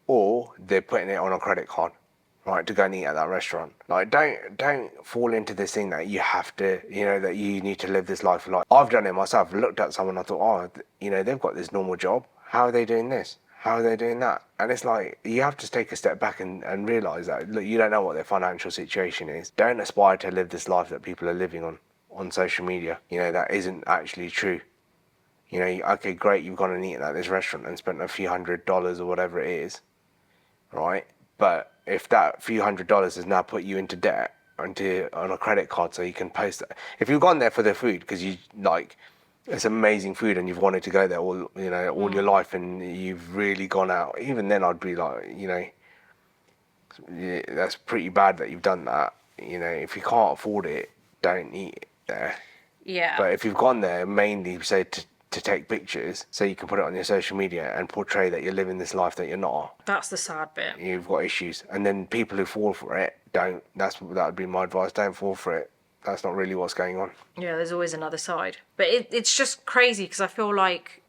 or they're putting it on a credit card, right, to go and eat at that restaurant. Like, don't fall into this thing that you have to, that you need to live this life. Like, I've done it myself. I looked at someone, I thought, they've got this normal job. How are they doing this? How are they doing that? And it's like, you have to take a step back and realise that, look, you don't know what their financial situation is. Don't aspire to live this life that people are living on social media. That isn't actually true. Okay, great, you've gone and eaten at this restaurant and spent a few $100s or whatever it is, right? But if that few $100s has now put you into debt on a credit card so you can post that. If you've gone there for the food because you like, it's amazing food and you've wanted to go there all your life and you've really gone out, even then I'd be like, yeah, that's pretty bad that you've done that. If you can't afford it, don't eat there. Yeah. But if you've gone there mainly, say, to take pictures so you can put it on your social media and portray that you're living this life that you're not, that's the sad bit. You've got issues. And then people who fall for it, that would be my advice. Don't fall for it. That's not really what's going on. Yeah, there's always another side. But it's just crazy because I feel like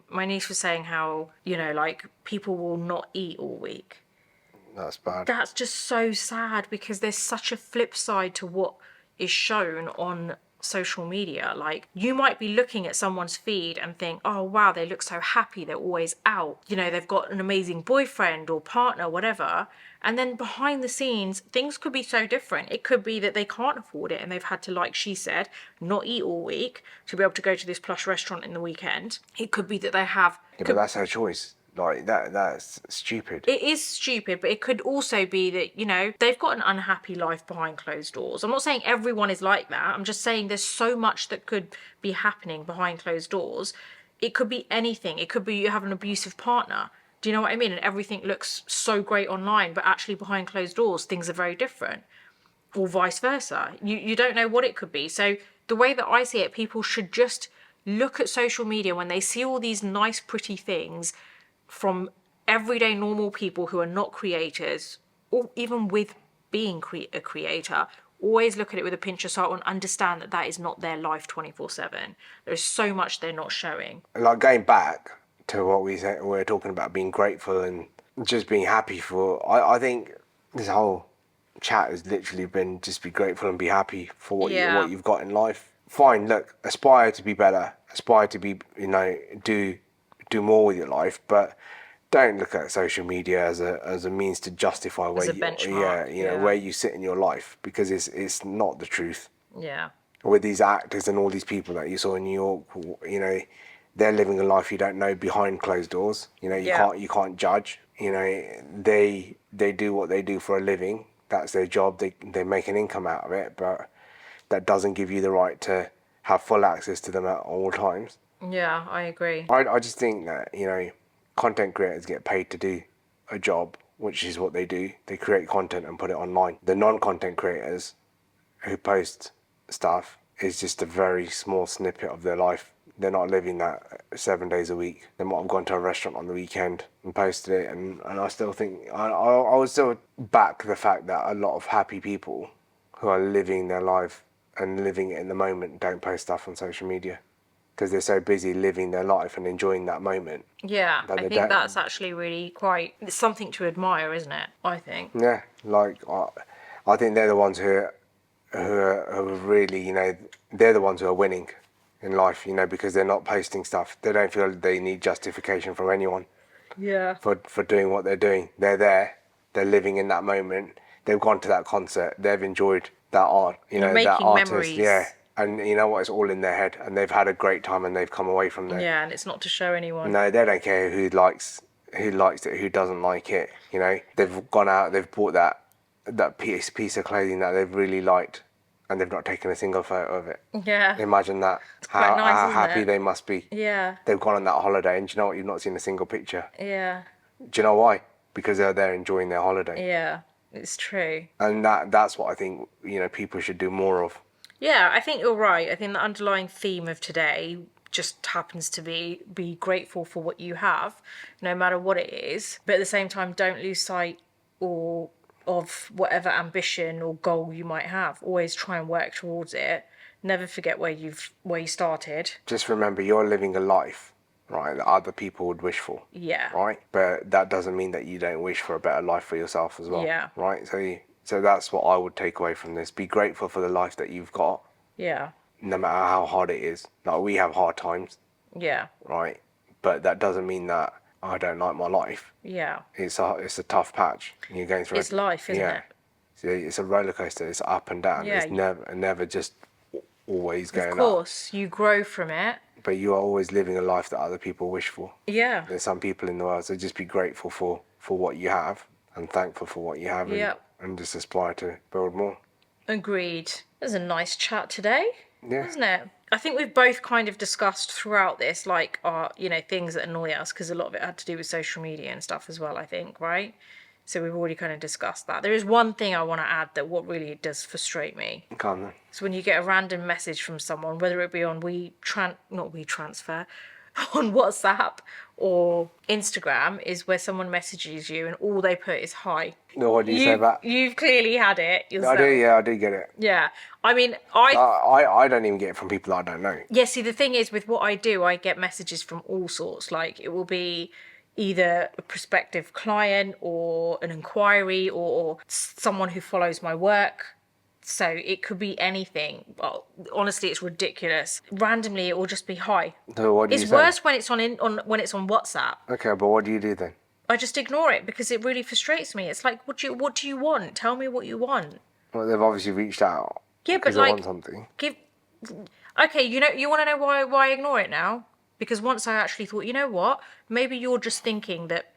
my niece was saying how, like, people will not eat all week. That's bad. That's just so sad because there's such a flip side to what is shown on social media. Like, you might be looking at someone's feed and think, oh wow, they look so happy, they're always out, they've got an amazing boyfriend or partner, whatever, and then behind the scenes things could be so different. It could be that they can't afford it and they've had to, like she said, not eat all week to be able to go to this plush restaurant in the weekend. It could be that they have but that's her choice. Like, that's stupid. It is stupid, but it could also be that, they've got an unhappy life behind closed doors. I'm not saying everyone is like that. I'm just saying there's so much that could be happening behind closed doors. It could be anything. It could be you have an abusive partner. Do you know what I mean? And everything looks so great online, but actually behind closed doors, things are very different. Or vice versa. You don't know what it could be. So the way that I see it, people should just look at social media when they see all these nice, pretty things from everyday normal people who are not creators, or even with being a creator. Always look at it with a pinch of salt and understand that is not their life 24/7. There's so much they're not showing. Like, going back to what we're talking about, being grateful and just being happy for, I think this whole chat has literally been just be grateful and be happy for what you've got in life. Fine, look, aspire to be better, aspire to be, do more with your life, but don't look at social media as a means to justify where where you sit in your life, because it's not the truth. Yeah. With these actors and all these people that you saw in New York, they're living a life you don't know behind closed doors. You can't judge. They do what they do for a living. That's their job. They make an income out of it, but that doesn't give you the right to have full access to them at all times. Yeah, I agree. I just think that, content creators get paid to do a job, which is what they do. They create content and put it online. The non-content creators who post stuff is just a very small snippet of their life. They're not living that 7 days a week. They might have gone to a restaurant on the weekend and posted it, and I still think, I would still back the fact that a lot of happy people who are living their life and living it in the moment don't post stuff on social media, because they're so busy living their life and enjoying that moment. Yeah, I think that's actually really it's something to admire, isn't it? I think. Yeah, like, I think they're the ones who are really, they're the ones who are winning in life, because they're not posting stuff. They don't feel they need justification from anyone. Yeah. For doing what they're doing. They're there. They're living in that moment. They've gone to that concert. They've enjoyed that art. You You're know, that making artist. memories. Yeah. And you know what? It's all in their head, and they've had a great time, and they've come away from there. Yeah, and it's not to show anyone. No, they don't care who likes it, who doesn't like it. You know, they've gone out, they've bought that piece of clothing that they've really liked, and they've not taken a single photo of it. Yeah. Imagine that. quite nice, how isn't happy it? they must be. Yeah. They've gone on that holiday, and do you know what? You've not seen a single picture. Yeah. Do you know why? Because they're there enjoying their holiday. Yeah. It's true. And that's what I think, you know, people should do more of. Yeah, I think you're right. I think the underlying theme of today just happens to be grateful for what you have, no matter what it is. But at the same time, don't lose sight or of whatever ambition or goal you might have. Always try and work towards it. Never forget where you started. Just remember, you're living a life, right, that other people would wish for. Yeah. Right? But that doesn't mean that you don't wish for a better life for yourself as well. Yeah. Right? So that's what I would take away from this. Be grateful for the life that you've got, Yeah. no matter how hard it is. Like, we have hard times, Yeah. right? But that doesn't mean that I don't like my life. Yeah. It's a tough patch. You're going through. It's life, isn't it? It's a roller coaster. It's up and down. Yeah. It's never just always going Of up. course, you grow from it. But you are always living a life that other people wish for. Yeah. There's some people in the world, so just be grateful for what you have and thankful for what you have, and just aspire to build more. Agreed. It was a nice chat today, Yeah. wasn't it? I think we've both kind of discussed throughout this, like, our, things that annoy us, because a lot of it had to do with social media and stuff as well, I think, right? So we've already kind of discussed that. There is one thing I want to add that what really does frustrate me. Come on. So when you get a random message from someone, whether it be on WeTransfer, on WhatsApp or Instagram, is where someone messages you and all they put is hi. No, what do you say about? You've clearly had it yourself. I do, yeah, I do get it. Yeah. I mean, I don't even get it from people that I don't know. Yeah, see, the thing is, with what I do, I get messages from all sorts. Like, it will be either a prospective client or an inquiry or someone who follows my work. So it could be anything. Well, honestly, it's ridiculous. Randomly, it will just be hi. So what do you say? It's worse when it's when it's on WhatsApp. Okay, but what do you do then? I just ignore it because it really frustrates me. It's like, what do you want? Tell me what you want. Well, they've obviously reached out. Yeah, but because they like, want something. Okay, you want to know why I ignore it now? Because once I actually thought, you know what? Maybe you're just thinking that,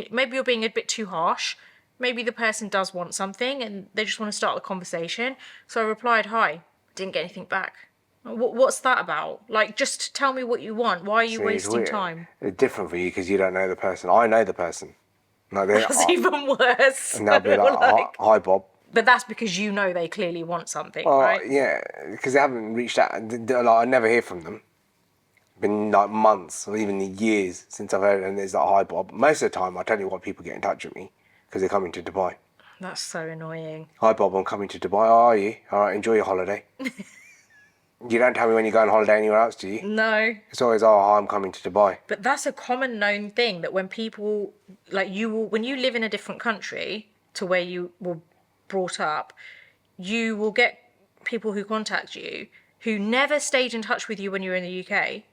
maybe you're being a bit too harsh. Maybe the person does want something and they just want to start the conversation. So I replied, hi. Didn't get anything back. What's that about? Like, just tell me what you want. Why are you wasting time? It's different for you because you don't know the person. I know the person. Like, That's even worse. And they'll be like, hi, Bob. But that's because you know they clearly want something, Well, right? yeah, because they haven't reached out. Like, I never hear from them. Been like months or even years since I've heard, and there's like, hi, Bob. Most of the time, I tell you what, people get in touch with me because they're coming to Dubai. That's so annoying. Hi, Bob, I'm coming to Dubai. How are you? All right, enjoy your holiday. You don't tell me when you go on holiday anywhere else, do you? No. It's always, oh, hi, I'm coming to Dubai. But that's a common known thing that when people, like, when you live in a different country to where you were brought up, you will get people who contact you who never stayed in touch with you when you were in the UK.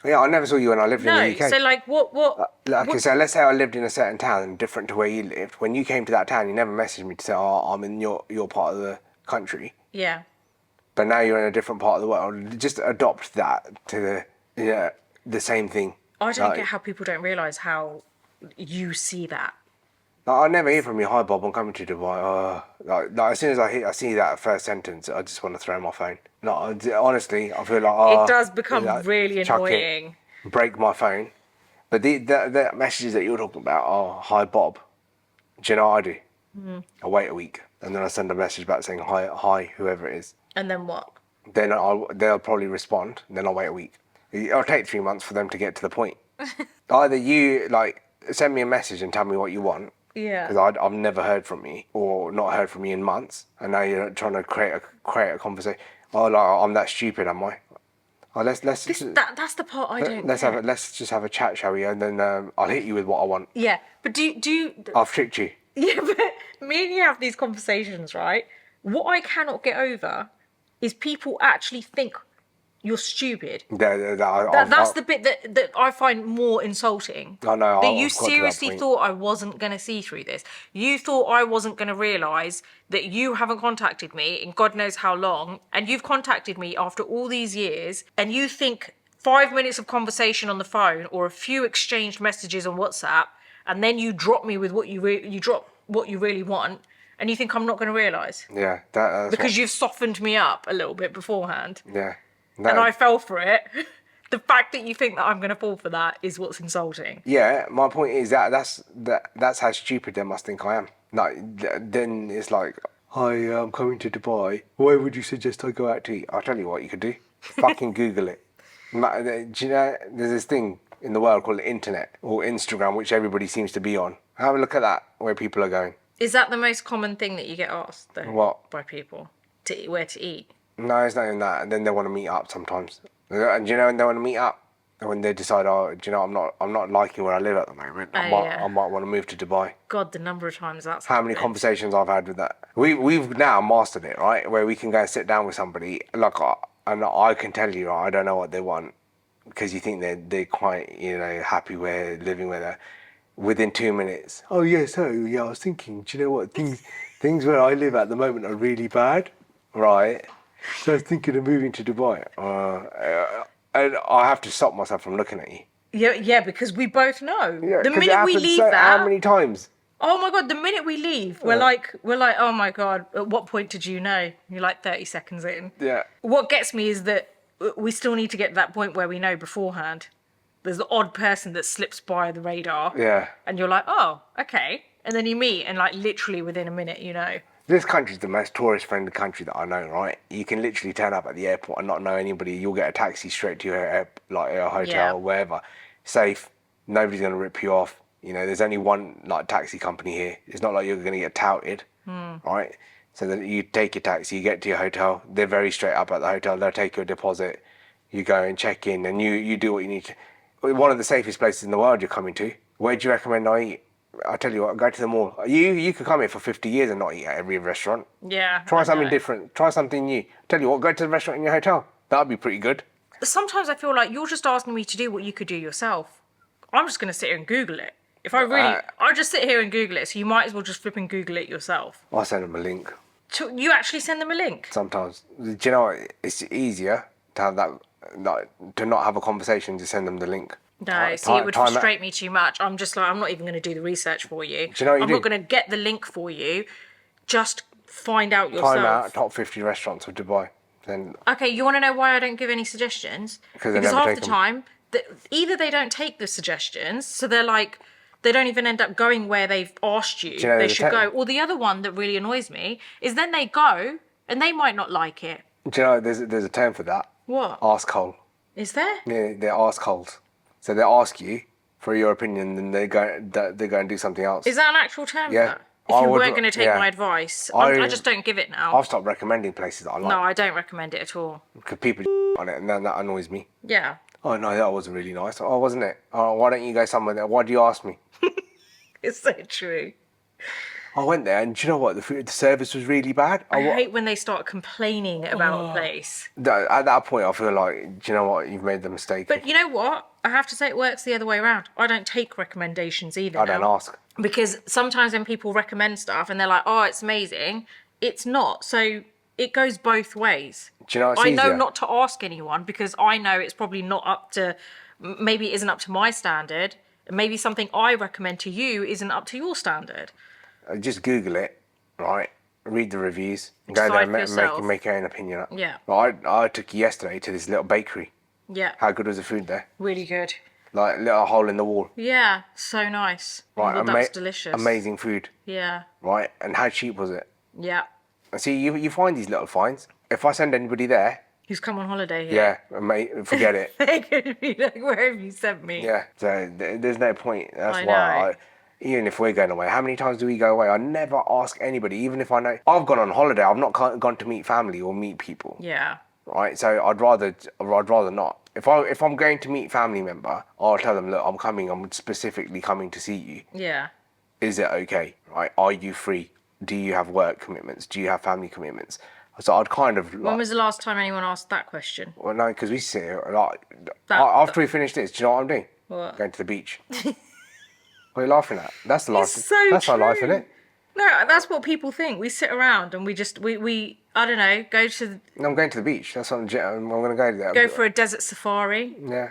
Yeah, I never saw you when I lived in the UK. So, like, So let's say I lived in a certain town different to where you lived. When you came to that town, you never messaged me to say, oh, I'm in your part of the country. Yeah. But now you're in a different part of the world. Just adopt that to the same thing. I don't get how people don't realise how you see that. I never hear from you, hi Bob, I'm coming to Dubai. Like as soon as I see that first sentence, I just want to throw my phone. Honestly, I feel like... it does become really annoying. Break my phone. But the messages that you're talking about, oh, hi Bob, do you know what I do? Mm. I wait a week, and then I send a message back saying, hi, whoever it is. And then what? Then they'll probably respond, and then I'll wait a week. It'll take 3 months for them to get to the point. Either you, send me a message and tell me what you want, yeah, because I've never heard from you, or not heard from you in months, and now you're trying to create a conversation. Oh, I'm that stupid, am I? Oh, that's the part I don't. Let's just have a chat, shall we? And then I'll hit you with what I want. Yeah, but do I've tricked you. Yeah, but me and you have these conversations, right? What I cannot get over is people actually think You're stupid. That's The bit that I find more insulting. I know. That you I've got to that seriously point. thought I wasn't going to see through this. You thought I wasn't going to realise that you haven't contacted me in God knows how long, and you've contacted me after all these years, and you think 5 minutes of conversation on the phone or a few exchanged messages on WhatsApp, and then you drop me with what you drop what you really want, and you think I'm not going to realise. Yeah, that's Because you've softened me up a little bit beforehand. Yeah. And I fell for it. The fact that you think that I'm going to fall for that is what's insulting. Yeah, my point is that's how stupid they must think I am. Like, then it's like, hi, I'm coming to Dubai. Where would you suggest I go out to eat? I'll tell you what you could do. Fucking Google it. Do you know, there's this thing in the world called the internet or Instagram, which everybody seems to be on. Have a look at that, where people are going. Is that the most common thing that you get asked, though? What? By people? Where to eat? No, it's not even that. And then they want to meet up sometimes. And do you know when they want to meet up? When they decide, oh, do you know, I'm not liking where I live at the moment. I might want to move to Dubai. God, the number of times that's How many conversations I've had with that. We've now mastered it, right? Where we can go and sit down with somebody. Like, and I can tell you, I don't know what they want, because you think they're quite, happy where living where they're. Within 2 minutes. Oh yeah, I was thinking, do you know what, things where I live at the moment are really bad, right? So I was thinking of moving to Dubai. And I have to stop myself from looking at you. Yeah, because we both know. Yeah, The minute we leave that. How many times? Oh my God, the minute we leave, we're like, oh my God, at what point did you know? You're like 30 seconds in. Yeah. What gets me is that we still need to get to that point where we know beforehand. There's the odd person that slips by the radar. Yeah. And you're like, oh, okay. And then you meet, and like literally within a minute, you know. This country's the most tourist-friendly country that I know, right? You can literally turn up at the airport and not know anybody. You'll get a taxi straight to your hotel or wherever. Safe. Nobody's going to rip you off. There's only one taxi company here. It's not like you're going to get touted, right? So then you take your taxi, you get to your hotel. They're very straight up at the hotel. They'll take your deposit. You go and check in, and you do what you need to. One of the safest places in the world you're coming to. Where do you recommend I eat? I tell you what, go to the mall. You could come here for 50 years and not eat at every restaurant. Yeah. Try something different. Try something new. I tell you what, go to the restaurant in your hotel. That'd be pretty good. Sometimes I feel like you're just asking me to do what you could do yourself. I'm just going to sit here and Google it. If I really, I'll just sit here and Google it. So you might as well just flip and Google it yourself. I'll send them a link. You actually send them a link? Sometimes. Do you know what? It's easier to have that, to not have a conversation, to send them the link. No, see, it would frustrate me too much. I'm just like, I'm not even going to do the research for you. Do you know what I'm not going to get the link for you. Just find out yourself. Time out top 50 restaurants of Dubai. Then. Okay, you want to know why I don't give any suggestions? Because half the time, either they don't take the suggestions, so they're like, they don't even end up going where they've asked you they should go. Or the other one that really annoys me is then they go and they might not like it. Do you know there's a term for that? What? Arsehole. Is there? Yeah, they're arseholes. So they ask you for your opinion, and they go and do something else. Is that an actual term? Yeah. For that? If you weren't going to take my advice, I just don't give it now. I've stopped recommending places that I like. No, I don't recommend it at all. Because people on it, and then that annoys me. Yeah. Oh no, that wasn't really nice. Oh, wasn't it? Oh, why don't you go somewhere there? Why do you ask me? It's so true. I went there, and do you know what? The service was really bad. I hate when they start complaining about a place. At that point, I feel like, do you know what? You've made the mistake. But you know what? I have to say it works the other way around. I don't take recommendations either. I don't ask. Because sometimes when people recommend stuff and they're like, oh, it's amazing, it's not. So it goes both ways. Do you know what's I know easier? not to ask anyone because I know it's probably not up to, maybe it isn't up to my standard. Maybe something I recommend to you isn't up to your standard. Just Google it, right? Read the reviews. Go there and make your own opinion up. Yeah. Right, I took you yesterday to this little bakery. Yeah. How good was the food there? Really good. Like a little hole in the wall. Yeah, so nice. Right, that's delicious. Amazing food. Yeah. Right, and how cheap was it? Yeah. And see, you find these little finds. If I send anybody there... Who's come on holiday here? Yeah, mate, forget it. They're going to be like, where have you sent me? Yeah, so there's no point. That's why even if we're going away, how many times do we go away? I never ask anybody, even if I know. I've gone on holiday, I've not gone to meet family or meet people. Yeah. Right, so I'd rather not. If I'm going to meet family member, I'll tell them, look, I'm specifically coming to see you. Yeah. Is it okay? Right? Are you free? Do you have work commitments? Do you have family commitments? So I'd kind of When like, was the last time anyone asked that question? well, no, because we sit here, like, That- after we finish this, do you know what I'm doing? What? Going to the beach. What are you laughing at? That's the life. It's so That's our life, true. isn't it? No, that's what people think. We sit around and we just we I don't know, go to I'm going to the beach. That's what I'm going to go there. go for a desert safari. Yeah.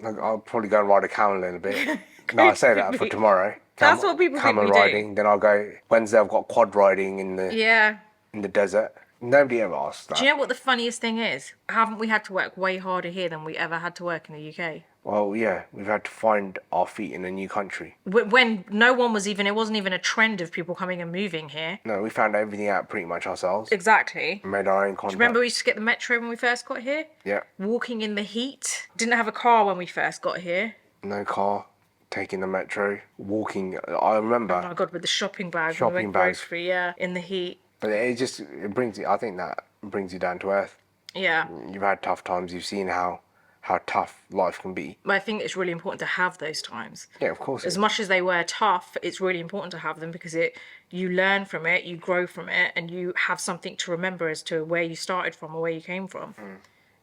I'll probably go and ride a camel in a bit. No, I say that for tomorrow. That's what people think camel we do. riding. Then I'll go Wednesday. I've got quad riding in Yeah. the desert. Nobody ever asks that. Do you know what the funniest thing is? Haven't we had to work way harder here than we ever had to work in the UK? Well, yeah, we've had to find our feet in a new country. When no one was even, it wasn't even a trend of people coming and moving here. No, we found everything out pretty much ourselves. Exactly. Made our own contact. Remember we used to get the metro when we first got here? Yeah. Walking in the heat. Didn't have a car when we first got here. No car. Taking the metro. Walking. I remember. Oh my God, with the shopping bags. Shopping when we went bags. grocery, yeah, in the heat. But it brings you. I think that brings you down to earth. Yeah. You've had tough times. You've seen how tough life can be. But I think it's really important to have those times. Yeah, of course. As much as they were tough, it's really important to have them because you learn from it, you grow from it, and you have something to remember as to where you started from or where you came from.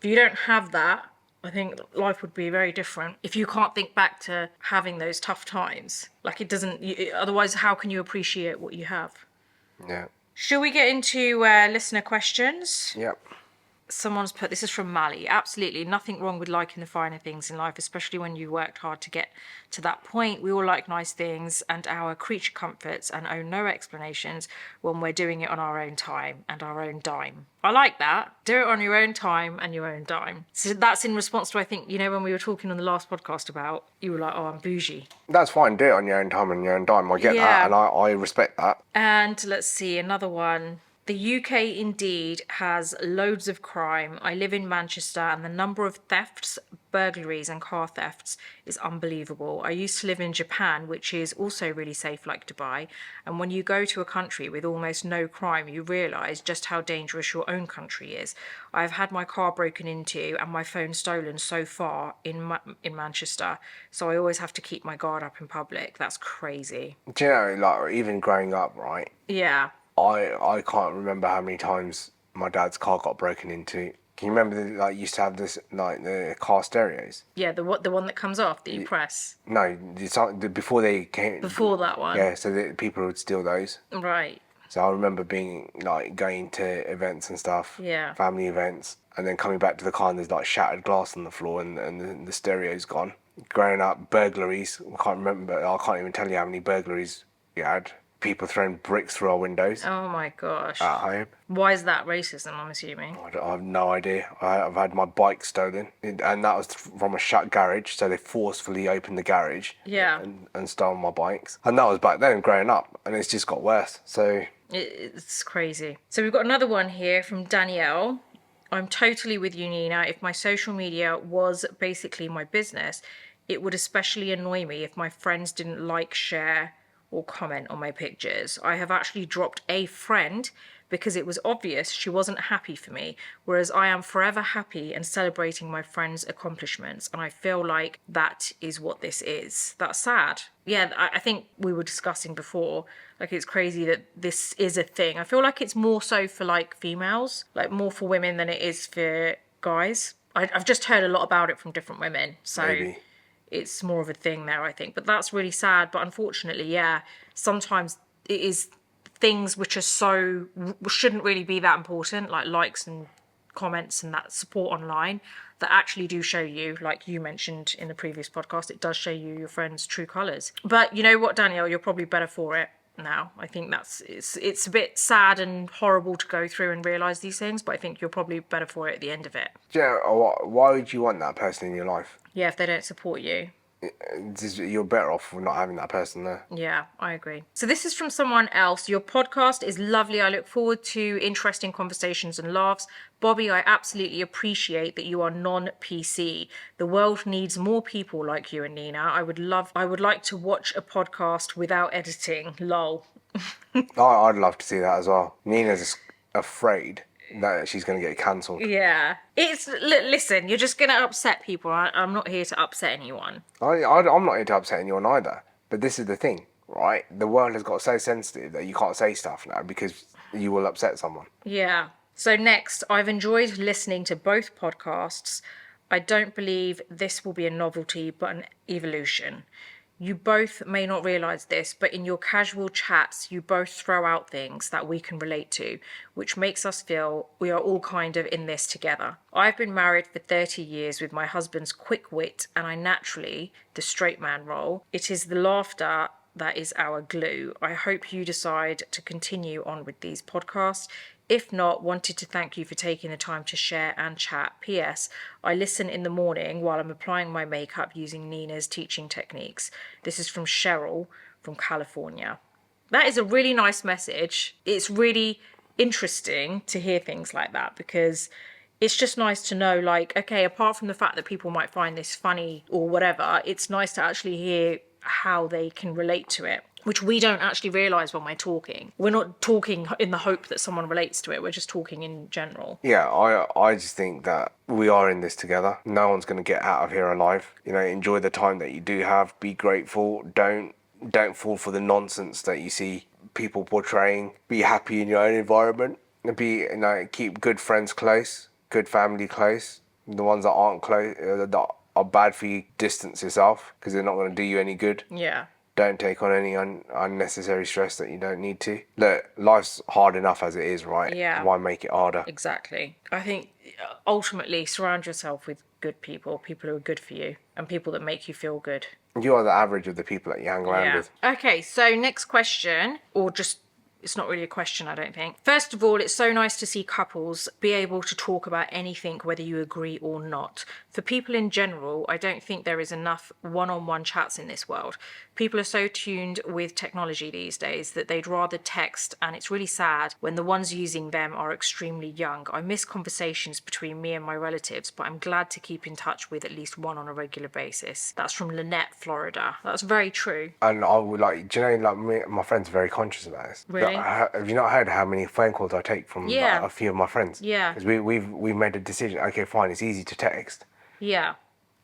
If you don't have that, I think life would be very different. If you can't think back to having those tough times, like it doesn't. Otherwise, how can you appreciate what you have? Yeah. Should we get into listener questions? Yep. Someone's put, this is from Mally, absolutely nothing wrong with liking the finer things in life, especially when you worked hard to get to that point. We all like nice things and our creature comforts and owe no explanations when we're doing it on our own time and our own dime. I like that. Do it on your own time and your own dime. So that's in response to, I think, when we were talking on the last podcast about, you were like, oh, I'm bougie. That's fine. Do it on your own time and your own dime. I get Yeah. that, and I respect that. And let's see, another one. The UK indeed has loads of crime. I live in Manchester and the number of thefts, burglaries and car thefts is unbelievable. I used to live in Japan, which is also really safe like Dubai. And when you go to a country with almost no crime, you realise just how dangerous your own country is. I've had my car broken into and my phone stolen so far in Manchester. So I always have to keep my guard up in public. That's crazy. Do you know, like, even growing up, right? Yeah. I can't remember how many times my dad's car got broken into. Can you remember used to have this the car stereos? Yeah, the one that comes off that you press. No, before they came. Before that one. Yeah, so that people would steal those. Right. So I remember being going to events and stuff. Yeah. Family events, and then coming back to the car and there's shattered glass on the floor and the stereo's gone. Growing up, burglaries. I can't remember. I can't even tell you how many burglaries we had. People throwing bricks through our windows Oh my gosh. at home. Why is that racism, I'm assuming? I have no idea. I've had my bike stolen, and that was from a shut garage. So they forcefully opened the garage, Yeah. and stole my bikes. And that was back then, growing up, and it's just got worse. So It's crazy. So we've got another one here from Danielle. I'm totally with you, Nina. If my social media was basically my business, it would especially annoy me if my friends didn't like, share, or comment on my pictures. I have actually dropped a friend because it was obvious she wasn't happy for me, whereas I am forever happy and celebrating my friends' accomplishments, and I feel like that is what this is. That's sad. Yeah, I think we were discussing before, it's crazy that this is a thing. I feel like it's more so for females, more for women than it is for guys. I've just heard a lot about it from different women, so maybe. It's more of a thing there, I think. But that's really sad. But unfortunately, yeah, sometimes it is things which are shouldn't really be that important, like likes and comments and that support online, that actually do show you, like you mentioned in the previous podcast, it does show you your friends' true colours. But you know what, Danielle, you're probably better for it now. I think it's a bit sad and horrible to go through and realise these things, but I think you're probably better for it at the end of it. Yeah, why would you want that person in your life? Yeah, if they don't support you. You're better off for not having that person there. Yeah, I agree. So this is from someone else. Your podcast is lovely. I look forward to interesting conversations and laughs. Bobby, I absolutely appreciate that you are non-PC. The world needs more people like you and Nina. I would like to watch a podcast without editing. Lol. I'd love to see that as well. Nina's afraid that she's going to get cancelled. Yeah. Listen, you're just going to upset people. I'm not here to upset anyone. I'm not here to upset anyone either. But this is the thing, right? The world has got so sensitive that you can't say stuff now because you will upset someone. Yeah. So next, I've enjoyed listening to both podcasts. I don't believe this will be a novelty, but an evolution. You both may not realise this, but in your casual chats, you both throw out things that we can relate to, which makes us feel we are all kind of in this together. I've been married for 30 years with my husband's quick wit, and I naturally, the straight man role. It is the laughter that is our glue. I hope you decide to continue on with these podcasts. If not, wanted to thank you for taking the time to share and chat. P.S. I listen in the morning while I'm applying my makeup using Nina's teaching techniques. This is from Cheryl from California. That is a really nice message. It's really interesting to hear things like that because it's just nice to know, like, okay, apart from the fact that people might find this funny or whatever, it's nice to actually hear how they can relate to it, which we don't actually realise when we're talking. We're not talking in the hope that someone relates to it. We're just talking in general. Yeah, I just think that we are in this together. No one's going to get out of here alive. You know, enjoy the time that you do have. Be grateful. Don't fall for the nonsense that you see people portraying. Be happy in your own environment. Keep good friends close, good family close. The ones that aren't close, that are bad for you, distance yourself because they're not going to do you any good. Yeah. Don't take on any unnecessary stress that you don't need to. Look, life's hard enough as it is, right? Yeah. Why make it harder? Exactly. I think ultimately surround yourself with good people who are good for you and people that make you feel good. You are the average of the people that you hang around with. Okay, so next question, or just, it's not really a question, I don't think. First of all, it's so nice to see couples be able to talk about anything, whether you agree or not. For people in general, I don't think there is enough one-on-one chats in this world. People are so tuned with technology these days that they'd rather text, and it's really sad when the ones using them are extremely young. I miss conversations between me and my relatives, but I'm glad to keep in touch with at least one on a regular basis. That's from Lynette, Florida. That's very true. And I would do you know, my friends are very conscious about this. Really? Have you not heard how many phone calls I take from a few of my friends? Yeah. Because we've made a decision. Okay, fine, it's easy to text. Yeah.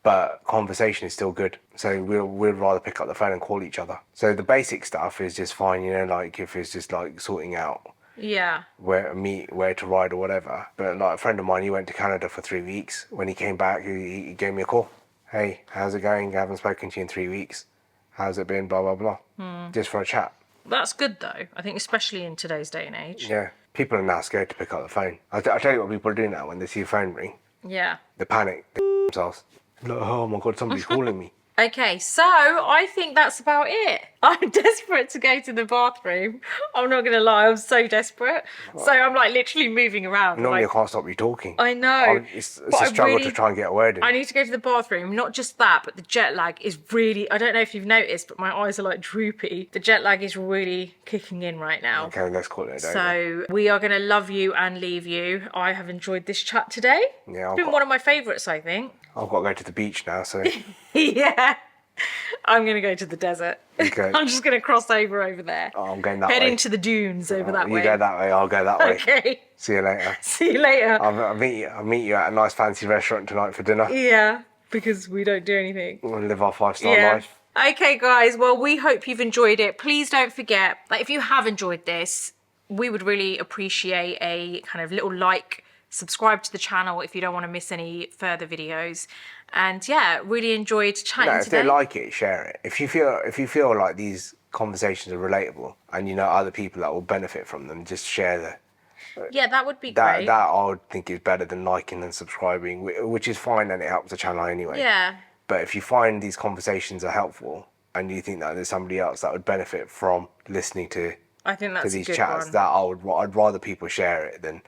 But conversation is still good. So we'd rather pick up the phone and call each other. So the basic stuff is just fine, you know, like if it's just like sorting out Yeah. where to ride or whatever. But like a friend of mine, he went to Canada for 3 weeks. When he came back, he gave me a call. Hey, how's it going? I haven't spoken to you in 3 weeks. How's it been? Blah, blah, blah. Just for a chat. That's good though. I think especially in today's day and age. Yeah. People are now scared to pick up the phone. I tell you what people do now when they see a phone ring. Yeah. They panic. They themselves. Like, oh my God, somebody's calling me. Okay, so I think that's about it. I'm desperate to go to the bathroom. I'm not going to lie, I'm so desperate. So I'm like literally moving around. Normally like, I can't stop you talking. I know. It's a struggle to try and get a word in. I need to go to the bathroom. Not just that, but the jet lag is really, I don't know if you've noticed, but my eyes are like droopy. The jet lag is really kicking in right now. Okay, let's call it a day. So we are going to love you and leave you. I have enjoyed this chat today. Yeah, it's been one of my favourites, I think. I've got to go to the beach now, so... Yeah. I'm going to go to the desert. Okay. I'm just going to cross over there. Oh, I'm going that way. Heading to the dunes over that way. You go that way, I'll go that way. Okay. See you later. See you later. I'll meet you at a nice fancy restaurant tonight for dinner. Yeah, because we don't do anything. We'll live our 5-star life. Okay, guys. Well, we hope you've enjoyed it. Please don't forget, like, if you have enjoyed this, we would really appreciate a kind of little like, subscribe to the channel if you don't want to miss any further videos. And yeah, really enjoyed chatting If today. they like it, share it. If you feel like these conversations are relatable and you know other people that will benefit from them, just share Yeah, that would be that. great. That I would think is better than liking and subscribing, which is fine and it helps the channel anyway. Yeah. But if you find these conversations are helpful and you think that there's somebody else that would benefit from listening to I think that's these a good chats, one. I'd rather people share it than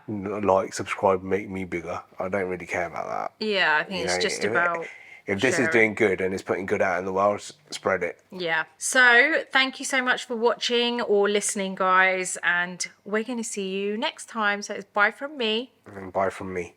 like, subscribe, make me bigger. I don't really care about that. Yeah, I think it's just about if this is doing good and it's putting good out in the world, spread it. Yeah. So thank you so much for watching or listening, guys, and we're going to see you next time. So it's bye from me. And bye from me.